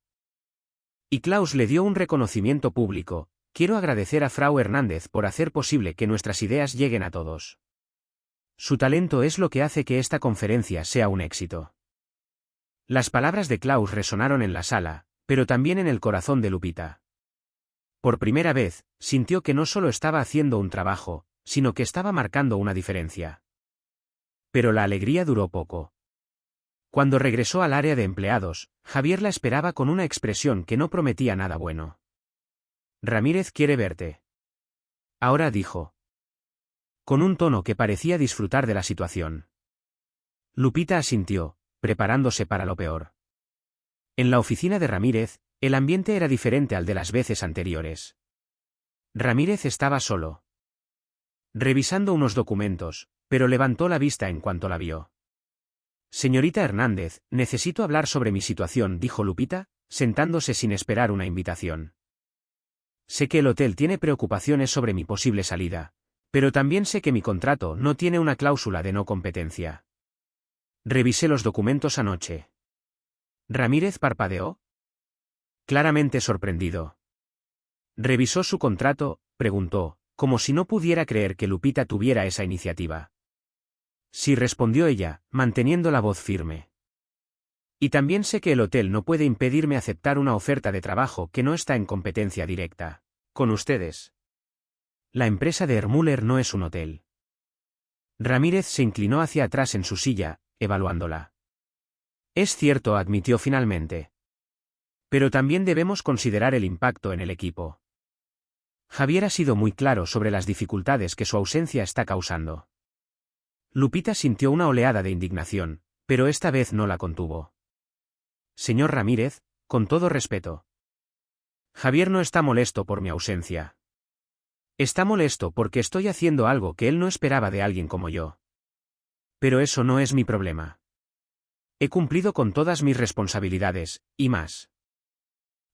Y Klaus le dio un reconocimiento público: quiero agradecer a Frau Hernández por hacer posible que nuestras ideas lleguen a todos. Su talento es lo que hace que esta conferencia sea un éxito. Las palabras de Klaus resonaron en la sala, pero también en el corazón de Lupita. Por primera vez, sintió que no solo estaba haciendo un trabajo, sino que estaba marcando una diferencia. Pero la alegría duró poco. Cuando regresó al área de empleados, Javier la esperaba con una expresión que no prometía nada bueno. Ramírez quiere verte. Ahora, dijo. Con un tono que parecía disfrutar de la situación. Lupita asintió, preparándose para lo peor. En la oficina de Ramírez, el ambiente era diferente al de las veces anteriores. Ramírez estaba solo. Revisando unos documentos, pero levantó la vista en cuanto la vio. Señorita Hernández, necesito hablar sobre mi situación, dijo Lupita, sentándose sin esperar una invitación. Sé que el hotel tiene preocupaciones sobre mi posible salida, pero también sé que mi contrato no tiene una cláusula de no competencia. Revisé los documentos anoche. Ramírez parpadeó, claramente sorprendido. ¿Revisó su contrato?, preguntó, como si no pudiera creer que Lupita tuviera esa iniciativa. Sí, respondió ella, manteniendo la voz firme. Y también sé que el hotel no puede impedirme aceptar una oferta de trabajo que no está en competencia directa con ustedes. La empresa de Ermüller no es un hotel. Ramírez se inclinó hacia atrás en su silla, evaluándola. Es cierto, admitió finalmente. Pero también debemos considerar el impacto en el equipo. Javier ha sido muy claro sobre las dificultades que su ausencia está causando. Lupita sintió una oleada de indignación, pero esta vez no la contuvo. Señor Ramírez, con todo respeto. Javier no está molesto por mi ausencia. Está molesto porque estoy haciendo algo que él no esperaba de alguien como yo. Pero eso no es mi problema. He cumplido con todas mis responsabilidades, y más.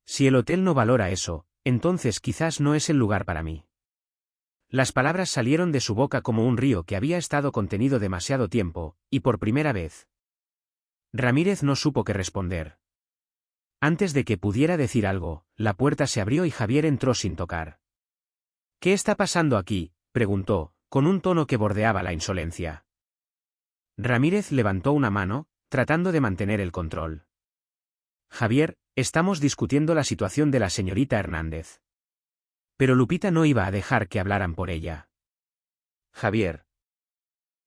Si el hotel no valora eso, entonces quizás no es el lugar para mí. Las palabras salieron de su boca como un río que había estado contenido demasiado tiempo, y por primera vez. Ramírez no supo qué responder. Antes de que pudiera decir algo, la puerta se abrió y Javier entró sin tocar. ¿Qué está pasando aquí?, preguntó, con un tono que bordeaba la insolencia. Ramírez levantó una mano, tratando de mantener el control. Javier, estamos discutiendo la situación de la señorita Hernández. Pero Lupita no iba a dejar que hablaran por ella. Javier.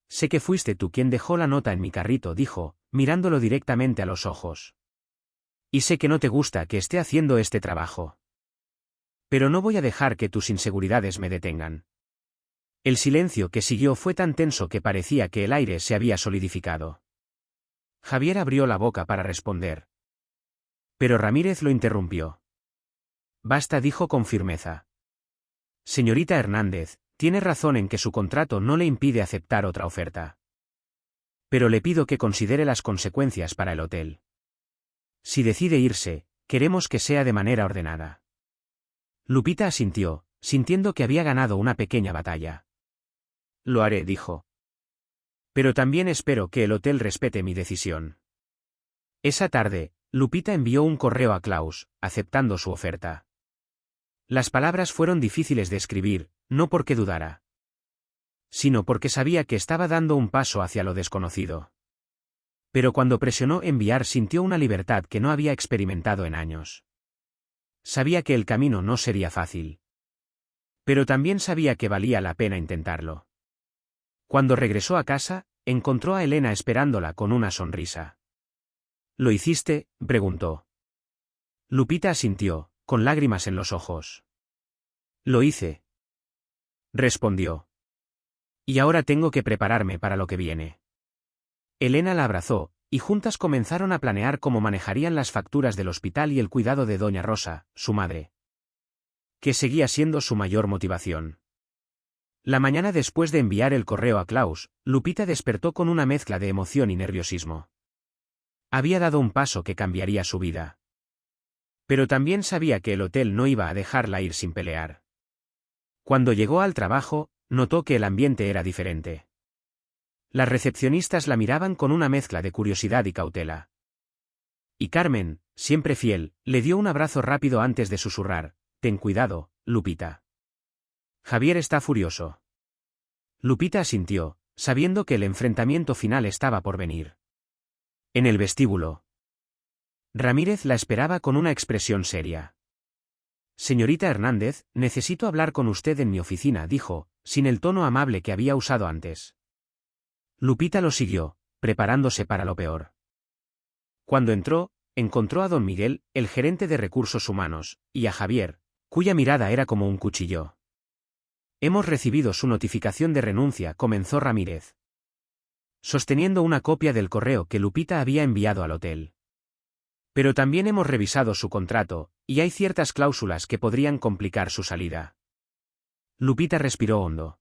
Sé que fuiste tú quien dejó la nota en mi carrito, dijo, mirándolo directamente a los ojos. Y sé que no te gusta que esté haciendo este trabajo. Pero no voy a dejar que tus inseguridades me detengan. El silencio que siguió fue tan tenso que parecía que el aire se había solidificado. Javier abrió la boca para responder. Pero Ramírez lo interrumpió. Basta, dijo con firmeza. Señorita Hernández, tiene razón en que su contrato no le impide aceptar otra oferta. Pero le pido que considere las consecuencias para el hotel. Si decide irse, queremos que sea de manera ordenada. Lupita asintió, sintiendo que había ganado una pequeña batalla. Lo haré, dijo. Pero también espero que el hotel respete mi decisión. Esa tarde, Lupita envió un correo a Klaus, aceptando su oferta. Las palabras fueron difíciles de escribir, no porque dudara, sino porque sabía que estaba dando un paso hacia lo desconocido. Pero cuando presionó enviar sintió una libertad que no había experimentado en años. Sabía que el camino no sería fácil. Pero también sabía que valía la pena intentarlo. Cuando regresó a casa, encontró a Elena esperándola con una sonrisa. ¿Lo hiciste?, preguntó. Lupita asintió, con lágrimas en los ojos. Lo hice, respondió. Y ahora tengo que prepararme para lo que viene. Elena la abrazó, y juntas comenzaron a planear cómo manejarían las facturas del hospital y el cuidado de doña Rosa, su madre, que seguía siendo su mayor motivación. La mañana después de enviar el correo a Klaus, Lupita despertó con una mezcla de emoción y nerviosismo. Había dado un paso que cambiaría su vida. Pero también sabía que el hotel no iba a dejarla ir sin pelear. Cuando llegó al trabajo, notó que el ambiente era diferente. Las recepcionistas la miraban con una mezcla de curiosidad y cautela. Y Carmen, siempre fiel, le dio un abrazo rápido antes de susurrar: «Ten cuidado, Lupita. Javier está furioso». Lupita asintió, sabiendo que el enfrentamiento final estaba por venir. En el vestíbulo, Ramírez la esperaba con una expresión seria. «Señorita Hernández, necesito hablar con usted en mi oficina», dijo, sin el tono amable que había usado antes. Lupita lo siguió, preparándose para lo peor. Cuando entró, encontró a don Miguel, el gerente de recursos humanos, y a Javier, cuya mirada era como un cuchillo. «Hemos recibido su notificación de renuncia», comenzó Ramírez, sosteniendo una copia del correo que Lupita había enviado al hotel. «Pero también hemos revisado su contrato, y hay ciertas cláusulas que podrían complicar su salida». Lupita respiró hondo.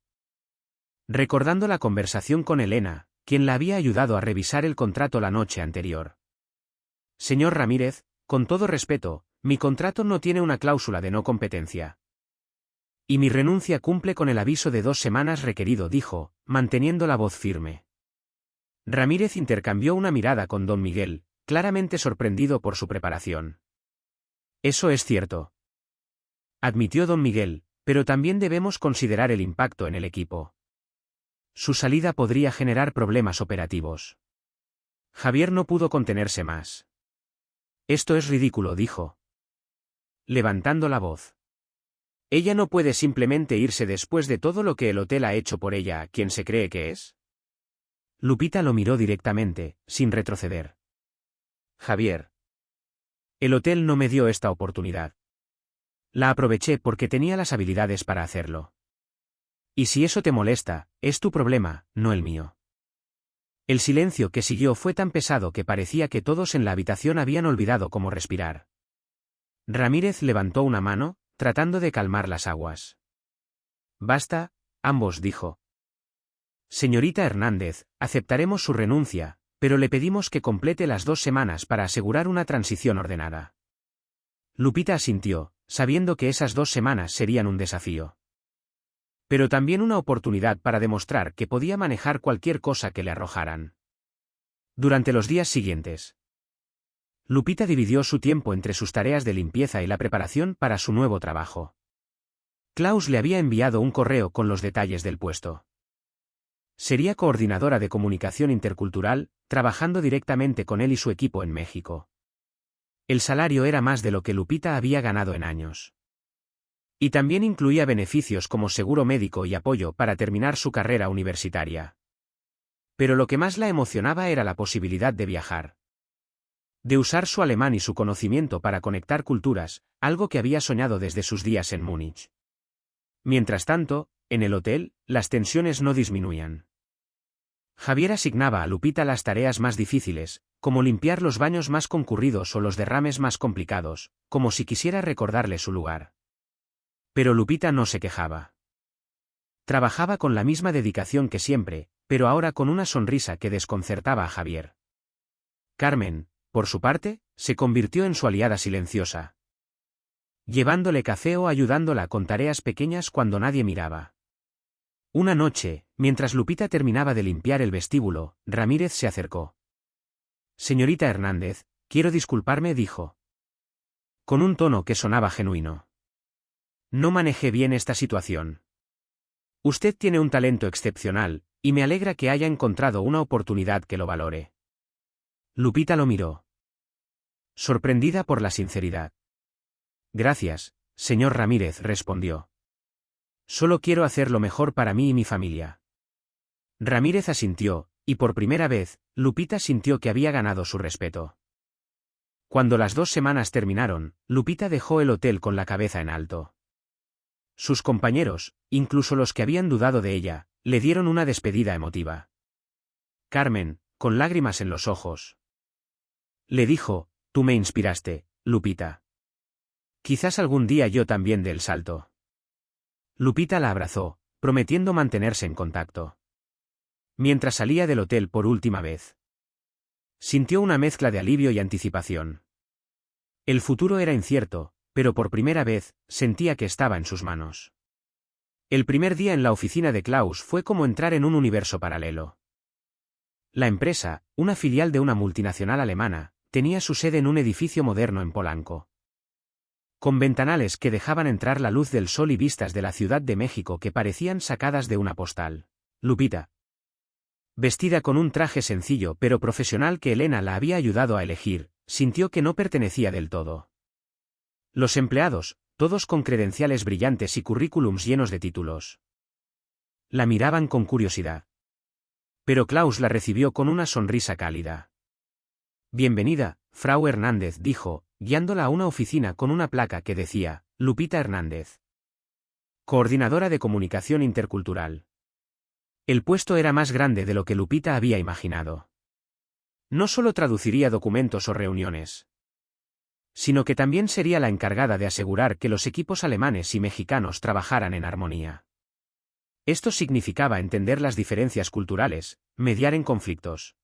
recordando la conversación con Elena, quien la había ayudado a revisar el contrato la noche anterior. Señor Ramírez, con todo respeto, mi contrato no tiene una cláusula de no competencia. Y mi renuncia cumple con el aviso de 2 semanas requerido, dijo, manteniendo la voz firme. Ramírez intercambió una mirada con don Miguel, claramente sorprendido por su preparación. Eso es cierto, admitió don Miguel, pero también debemos considerar el impacto en el equipo. Su salida podría generar problemas operativos. Javier no pudo contenerse más. Esto es ridículo, dijo, levantando la voz. Ella no puede simplemente irse después de todo lo que el hotel ha hecho por ella, ¿quién se cree que es? Lupita lo miró directamente, sin retroceder. Javier. El hotel no me dio esta oportunidad. La aproveché porque tenía las habilidades para hacerlo. Y si eso te molesta, es tu problema, no el mío. El silencio que siguió fue tan pesado que parecía que todos en la habitación habían olvidado cómo respirar. Ramírez levantó una mano, tratando de calmar las aguas. Basta, ambos, dijo. Señorita Hernández, aceptaremos su renuncia, pero le pedimos que complete las 2 semanas para asegurar una transición ordenada. Lupita asintió, sabiendo que esas 2 semanas serían un desafío. Pero también una oportunidad para demostrar que podía manejar cualquier cosa que le arrojaran. Durante los días siguientes, Lupita dividió su tiempo entre sus tareas de limpieza y la preparación para su nuevo trabajo. Klaus le había enviado un correo con los detalles del puesto. Sería coordinadora de comunicación intercultural, trabajando directamente con él y su equipo en México. El salario era más de lo que Lupita había ganado en años. Y también incluía beneficios como seguro médico y apoyo para terminar su carrera universitaria. Pero lo que más la emocionaba era la posibilidad de viajar. De usar su alemán y su conocimiento para conectar culturas, algo que había soñado desde sus días en Múnich. Mientras tanto, en el hotel, las tensiones no disminuían. Javier asignaba a Lupita las tareas más difíciles, como limpiar los baños más concurridos o los derrames más complicados, como si quisiera recordarle su lugar. Pero Lupita no se quejaba. Trabajaba con la misma dedicación que siempre, pero ahora con una sonrisa que desconcertaba a Javier. Carmen, por su parte, se convirtió en su aliada silenciosa, llevándole café o ayudándola con tareas pequeñas cuando nadie miraba. Una noche, mientras Lupita terminaba de limpiar el vestíbulo, Ramírez se acercó. Señorita Hernández, quiero disculparme, dijo, con un tono que sonaba genuino. No manejé bien esta situación. Usted tiene un talento excepcional, y me alegra que haya encontrado una oportunidad que lo valore. Lupita lo miró, sorprendida por la sinceridad. Gracias, señor Ramírez, respondió. Solo quiero hacer lo mejor para mí y mi familia. Ramírez asintió, y por primera vez, Lupita sintió que había ganado su respeto. Cuando las 2 semanas terminaron, Lupita dejó el hotel con la cabeza en alto. Sus compañeros, incluso los que habían dudado de ella, le dieron una despedida emotiva. Carmen, con lágrimas en los ojos, le dijo, tú me inspiraste, Lupita. Quizás algún día yo también dé el salto. Lupita la abrazó, prometiendo mantenerse en contacto. Mientras salía del hotel por última vez, sintió una mezcla de alivio y anticipación. El futuro era incierto, pero por primera vez, sentía que estaba en sus manos. El primer día en la oficina de Klaus fue como entrar en un universo paralelo. La empresa, una filial de una multinacional alemana, tenía su sede en un edificio moderno en Polanco, con ventanales que dejaban entrar la luz del sol y vistas de la Ciudad de México que parecían sacadas de una postal. Lupita, vestida con un traje sencillo pero profesional que Elena la había ayudado a elegir, sintió que no pertenecía del todo. Los empleados, todos con credenciales brillantes y currículums llenos de títulos, la miraban con curiosidad. Pero Klaus la recibió con una sonrisa cálida. Bienvenida, Frau Hernández, dijo, guiándola a una oficina con una placa que decía, Lupita Hernández, coordinadora de comunicación intercultural. El puesto era más grande de lo que Lupita había imaginado. No solo traduciría documentos o reuniones, sino que también sería la encargada de asegurar que los equipos alemanes y mexicanos trabajaran en armonía. Esto significaba entender las diferencias culturales, mediar en conflictos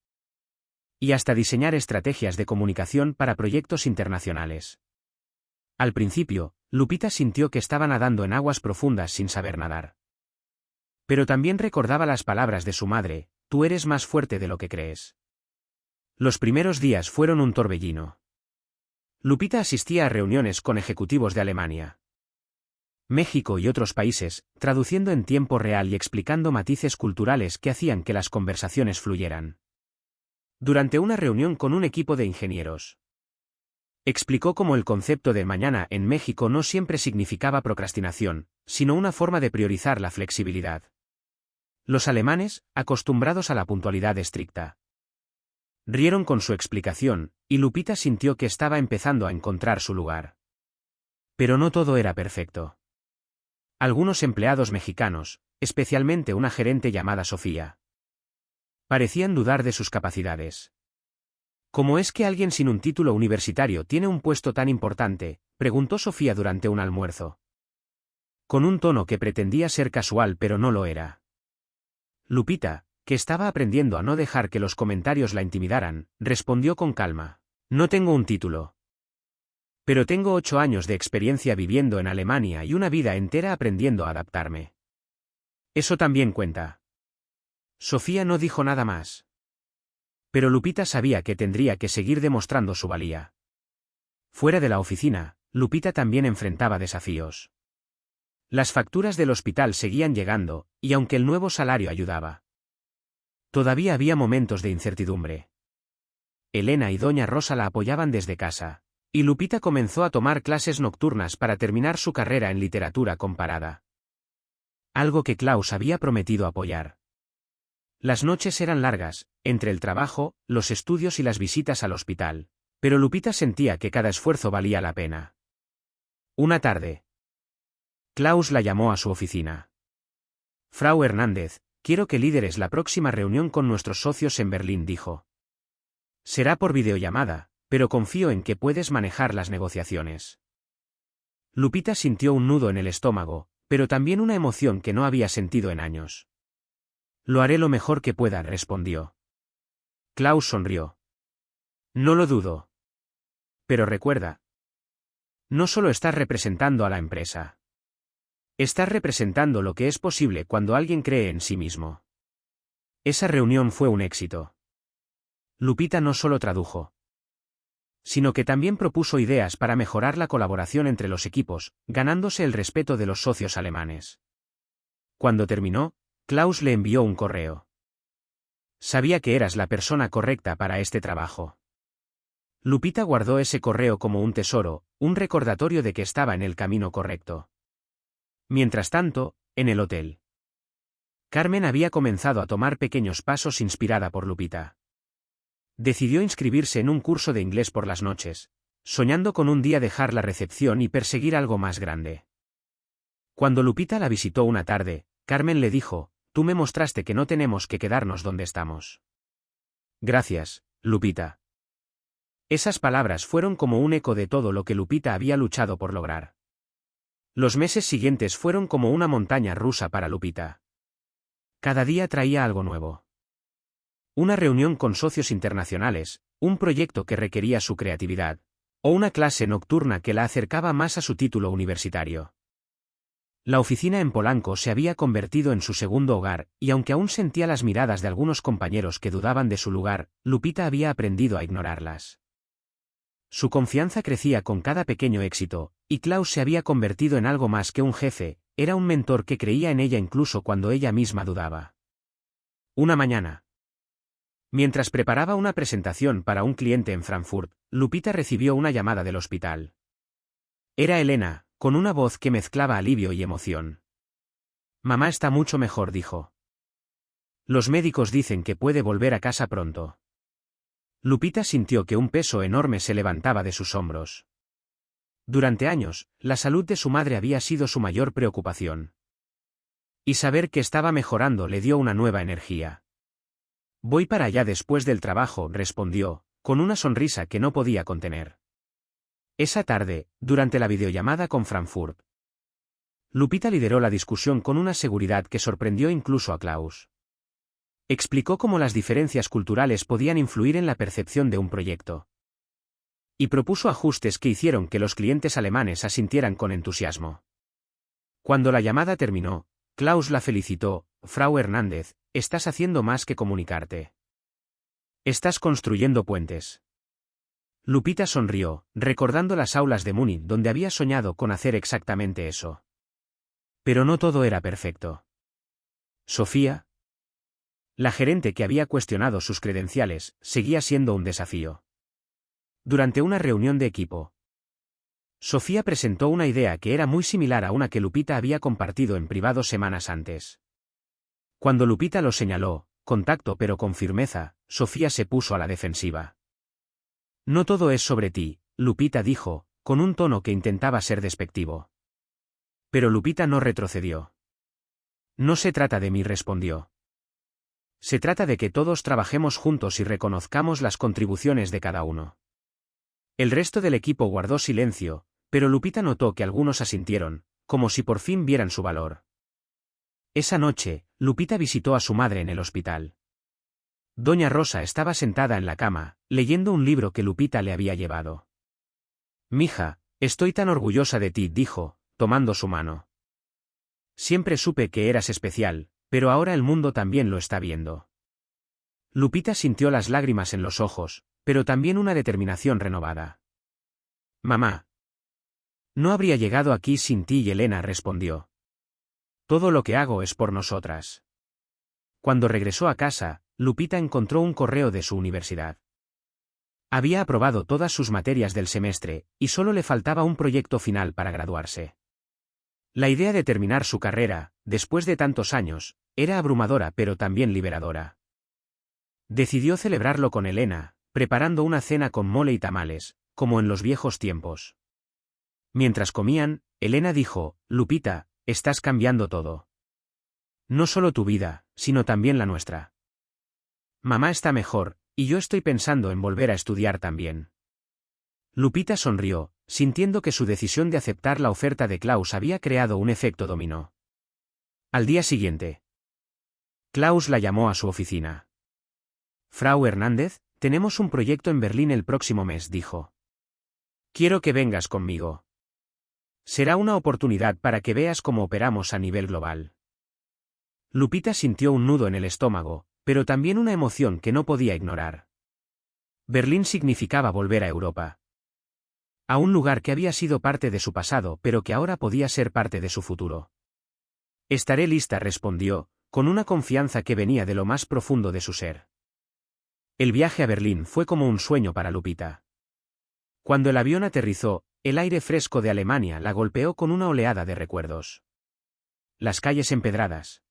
y hasta diseñar estrategias de comunicación para proyectos internacionales. Al principio, Lupita sintió que estaba nadando en aguas profundas sin saber nadar. Pero también recordaba las palabras de su madre: tú eres más fuerte de lo que crees. Los primeros días fueron un torbellino. Lupita asistía a reuniones con ejecutivos de Alemania, México y otros países, traduciendo en tiempo real y explicando matices culturales que hacían que las conversaciones fluyeran. Durante una reunión con un equipo de ingenieros, explicó cómo el concepto de mañana en México no siempre significaba procrastinación, sino una forma de priorizar la flexibilidad. Los alemanes, acostumbrados a la puntualidad estricta, rieron con su explicación, y Lupita sintió que estaba empezando a encontrar su lugar. Pero no todo era perfecto. Algunos empleados mexicanos, especialmente una gerente llamada Sofía, parecían dudar de sus capacidades. ¿Cómo es que alguien sin un título universitario tiene un puesto tan importante?, preguntó Sofía durante un almuerzo, con un tono que pretendía ser casual pero no lo era. Lupita, que estaba aprendiendo a no dejar que los comentarios la intimidaran, respondió con calma: no tengo un título. Pero tengo 8 años de experiencia viviendo en Alemania y una vida entera aprendiendo a adaptarme. Eso también cuenta. Sofía no dijo nada más. Pero Lupita sabía que tendría que seguir demostrando su valía. Fuera de la oficina, Lupita también enfrentaba desafíos. Las facturas del hospital seguían llegando, y aunque el nuevo salario ayudaba, todavía había momentos de incertidumbre. Elena y Doña Rosa la apoyaban desde casa, y Lupita comenzó a tomar clases nocturnas para terminar su carrera en literatura comparada. Algo que Klaus había prometido apoyar. Las noches eran largas, entre el trabajo, los estudios y las visitas al hospital, pero Lupita sentía que cada esfuerzo valía la pena. Una tarde, Klaus la llamó a su oficina. Frau Hernández, quiero que lideres la próxima reunión con nuestros socios en Berlín, dijo. Será por videollamada, pero confío en que puedes manejar las negociaciones. Lupita sintió un nudo en el estómago, pero también una emoción que no había sentido en años. Lo haré lo mejor que pueda, respondió. Klaus sonrió. No lo dudo. Pero recuerda, no solo estás representando a la empresa. Estás representando lo que es posible cuando alguien cree en sí mismo. Esa reunión fue un éxito. Lupita no solo tradujo, sino que también propuso ideas para mejorar la colaboración entre los equipos, ganándose el respeto de los socios alemanes. Cuando terminó, Klaus le envió un correo. Sabía que eras la persona correcta para este trabajo. Lupita guardó ese correo como un tesoro, un recordatorio de que estaba en el camino correcto. Mientras tanto, en el hotel, Carmen había comenzado a tomar pequeños pasos inspirada por Lupita. Decidió inscribirse en un curso de inglés por las noches, soñando con un día dejar la recepción y perseguir algo más grande. Cuando Lupita la visitó una tarde, Carmen le dijo: tú me mostraste que no tenemos que quedarnos donde estamos. Gracias, Lupita. Esas palabras fueron como un eco de todo lo que Lupita había luchado por lograr. Los meses siguientes fueron como una montaña rusa para Lupita. Cada día traía algo nuevo. Una reunión con socios internacionales, un proyecto que requería su creatividad, o una clase nocturna que la acercaba más a su título universitario. La oficina en Polanco se había convertido en su segundo hogar, y aunque aún sentía las miradas de algunos compañeros que dudaban de su lugar, Lupita había aprendido a ignorarlas. Su confianza crecía con cada pequeño éxito, y Klaus se había convertido en algo más que un jefe, era un mentor que creía en ella incluso cuando ella misma dudaba. Una mañana, mientras preparaba una presentación para un cliente en Frankfurt, Lupita recibió una llamada del hospital. Era Elena, con una voz que mezclaba alivio y emoción. Mamá está mucho mejor, dijo. Los médicos dicen que puede volver a casa pronto. Lupita sintió que un peso enorme se levantaba de sus hombros. Durante años, la salud de su madre había sido su mayor preocupación. Y saber que estaba mejorando le dio una nueva energía. Voy para allá después del trabajo, respondió, con una sonrisa que no podía contener. Esa tarde, durante la videollamada con Frankfurt, Lupita lideró la discusión con una seguridad que sorprendió incluso a Klaus. Explicó cómo las diferencias culturales podían influir en la percepción de un proyecto. Y propuso ajustes que hicieron que los clientes alemanes asintieran con entusiasmo. Cuando la llamada terminó, Klaus la felicitó: Frau Hernández, estás haciendo más que comunicarte. Estás construyendo puentes. Lupita sonrió, recordando las aulas de Múnich donde había soñado con hacer exactamente eso. Pero no todo era perfecto. Sofía, la gerente que había cuestionado sus credenciales, seguía siendo un desafío. Durante una reunión de equipo, Sofía presentó una idea que era muy similar a una que Lupita había compartido en privado semanas antes. Cuando Lupita lo señaló, con tacto pero con firmeza, Sofía se puso a la defensiva. No todo es sobre ti, Lupita dijo, con un tono que intentaba ser despectivo. Pero Lupita no retrocedió. No se trata de mí, respondió. Se trata de que todos trabajemos juntos y reconozcamos las contribuciones de cada uno. El resto del equipo guardó silencio, pero Lupita notó que algunos asintieron, como si por fin vieran su valor. Esa noche, Lupita visitó a su madre en el hospital. Doña Rosa estaba sentada en la cama, leyendo un libro que Lupita le había llevado. Mija, estoy tan orgullosa de ti, dijo, tomando su mano. Siempre supe que eras especial, pero ahora el mundo también lo está viendo. Lupita sintió las lágrimas en los ojos, pero también una determinación renovada. Mamá. No habría llegado aquí sin ti, y Elena respondió. Todo lo que hago es por nosotras. Cuando regresó a casa, Lupita encontró un correo de su universidad. Había aprobado todas sus materias del semestre, y solo le faltaba un proyecto final para graduarse. La idea de terminar su carrera, después de tantos años, era abrumadora pero también liberadora. Decidió celebrarlo con Elena, preparando una cena con mole y tamales, como en los viejos tiempos. Mientras comían, Elena dijo: Lupita, estás cambiando todo. No solo tu vida, sino también la nuestra. Mamá está mejor, y yo estoy pensando en volver a estudiar también. Lupita sonrió, sintiendo que su decisión de aceptar la oferta de Klaus había creado un efecto dominó. Al día siguiente, Klaus la llamó a su oficina. Frau Hernández, tenemos un proyecto en Berlín el próximo mes, dijo. Quiero que vengas conmigo. Será una oportunidad para que veas cómo operamos a nivel global. Lupita sintió un nudo en el estómago, pero también una emoción que no podía ignorar. Berlín significaba volver a Europa. A un lugar que había sido parte de su pasado pero que ahora podía ser parte de su futuro. Estaré lista, respondió, con una confianza que venía de lo más profundo de su ser. El viaje a Berlín fue como un sueño para Lupita. Cuando el avión aterrizó, el aire fresco de Alemania la golpeó con una oleada de recuerdos. Las calles empedradas.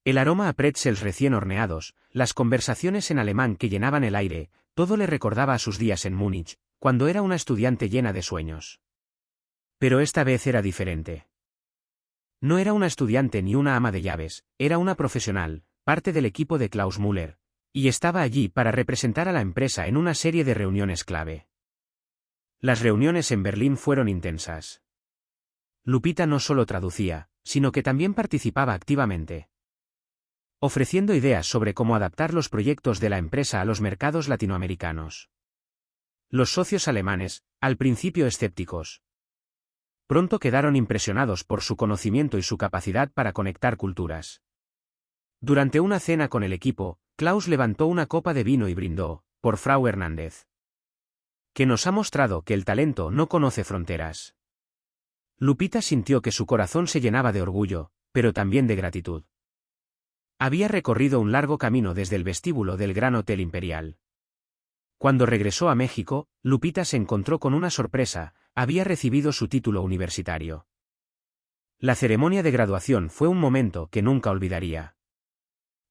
El aroma a pretzels recién horneados, las conversaciones en alemán que llenaban el aire, todo le recordaba a sus días en Múnich, cuando era una estudiante llena de sueños. Pero esta vez era diferente. No era una estudiante ni una ama de llaves, era una profesional, parte del equipo de Klaus Müller, y estaba allí para representar a la empresa en una serie de reuniones clave. Las reuniones en Berlín fueron intensas. Lupita no solo traducía, sino que también participaba activamente, ofreciendo ideas sobre cómo adaptar los proyectos de la empresa a los mercados latinoamericanos. Los socios alemanes, al principio escépticos, pronto quedaron impresionados por su conocimiento y su capacidad para conectar culturas. Durante una cena con el equipo, Klaus levantó una copa de vino y brindó, por Frau Hernández, que nos ha mostrado que el talento no conoce fronteras. Lupita sintió que su corazón se llenaba de orgullo, pero también de gratitud. Había recorrido un largo camino desde el vestíbulo del Gran Hotel Imperial. Cuando regresó a México, Lupita se encontró con una sorpresa: había recibido su título universitario. La ceremonia de graduación fue un momento que nunca olvidaría.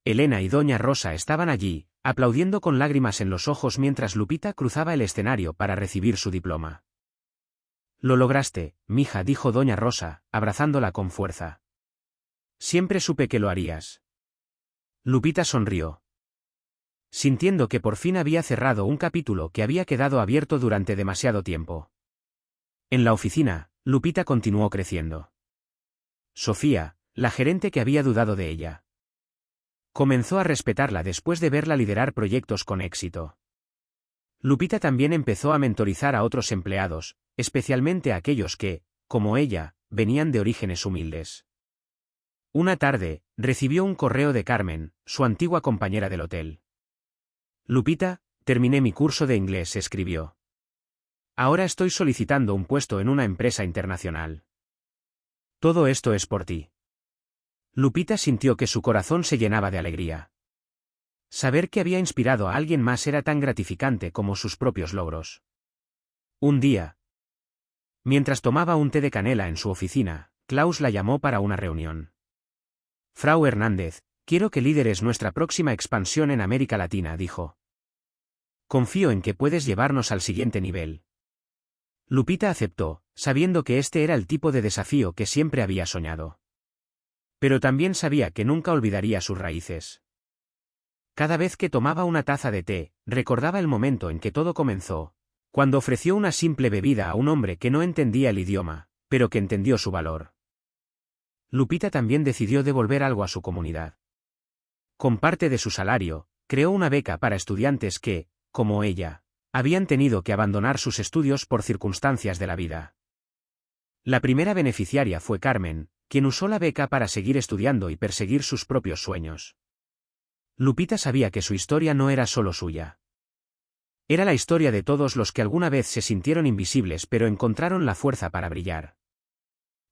Elena y Doña Rosa estaban allí, aplaudiendo con lágrimas en los ojos mientras Lupita cruzaba el escenario para recibir su diploma. Lo lograste, mija, dijo Doña Rosa, abrazándola con fuerza. Siempre supe que lo harías. Lupita sonrió, sintiendo que por fin había cerrado un capítulo que había quedado abierto durante demasiado tiempo. En la oficina, Lupita continuó creciendo. Sofía, la gerente que había dudado de ella. Comenzó a respetarla después de verla liderar proyectos con éxito. Lupita también empezó a mentorizar a otros empleados, especialmente a aquellos que, como ella, venían de orígenes humildes. Una tarde, recibió un correo de Carmen, su antigua compañera del hotel. Lupita, terminé mi curso de inglés, escribió. Ahora estoy solicitando un puesto en una empresa internacional. Todo esto es por ti. Lupita sintió que su corazón se llenaba de alegría. Saber que había inspirado a alguien más era tan gratificante como sus propios logros. Un día, mientras tomaba un té de canela en su oficina, Klaus la llamó para una reunión. Frau Hernández, quiero que lideres nuestra próxima expansión en América Latina, dijo. Confío en que puedes llevarnos al siguiente nivel. Lupita aceptó, sabiendo que este era el tipo de desafío que siempre había soñado. Pero también sabía que nunca olvidaría sus raíces. Cada vez que tomaba una taza de té, recordaba el momento en que todo comenzó, cuando ofreció una simple bebida a un hombre que no entendía el idioma, pero que entendió su valor. Lupita también decidió devolver algo a su comunidad. Con parte de su salario, creó una beca para estudiantes que, como ella, habían tenido que abandonar sus estudios por circunstancias de la vida. La primera beneficiaria fue Carmen, quien usó la beca para seguir estudiando y perseguir sus propios sueños. Lupita sabía que su historia no era solo suya. Era la historia de todos los que alguna vez se sintieron invisibles pero encontraron la fuerza para brillar.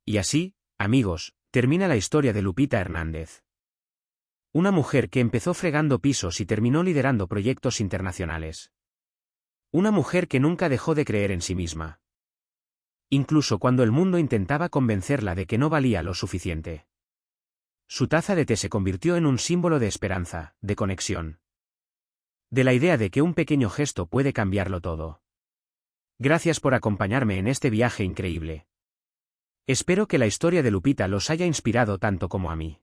Y así, amigos, termina la historia de Lupita Hernández. Una mujer que empezó fregando pisos y terminó liderando proyectos internacionales. Una mujer que nunca dejó de creer en sí misma. Incluso cuando el mundo intentaba convencerla de que no valía lo suficiente. Su taza de té se convirtió en un símbolo de esperanza, de conexión. De la idea de que un pequeño gesto puede cambiarlo todo. Gracias por acompañarme en este viaje increíble. Espero que la historia de Lupita los haya inspirado tanto como a mí.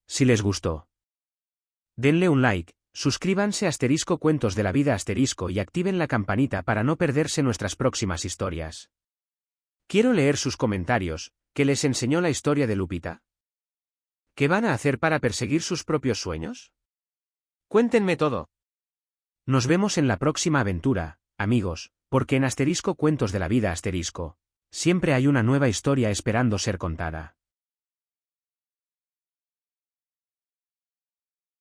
Si les gustó, denle un like, suscríbanse a Cuentos de la Vida y activen la campanita para no perderse nuestras próximas historias. Quiero leer sus comentarios. ¿Qué les enseñó la historia de Lupita? ¿Qué van a hacer para perseguir sus propios sueños? Cuéntenme todo. Nos vemos en la próxima aventura, amigos, porque en Cuentos de la Vida siempre hay una nueva historia esperando ser contada.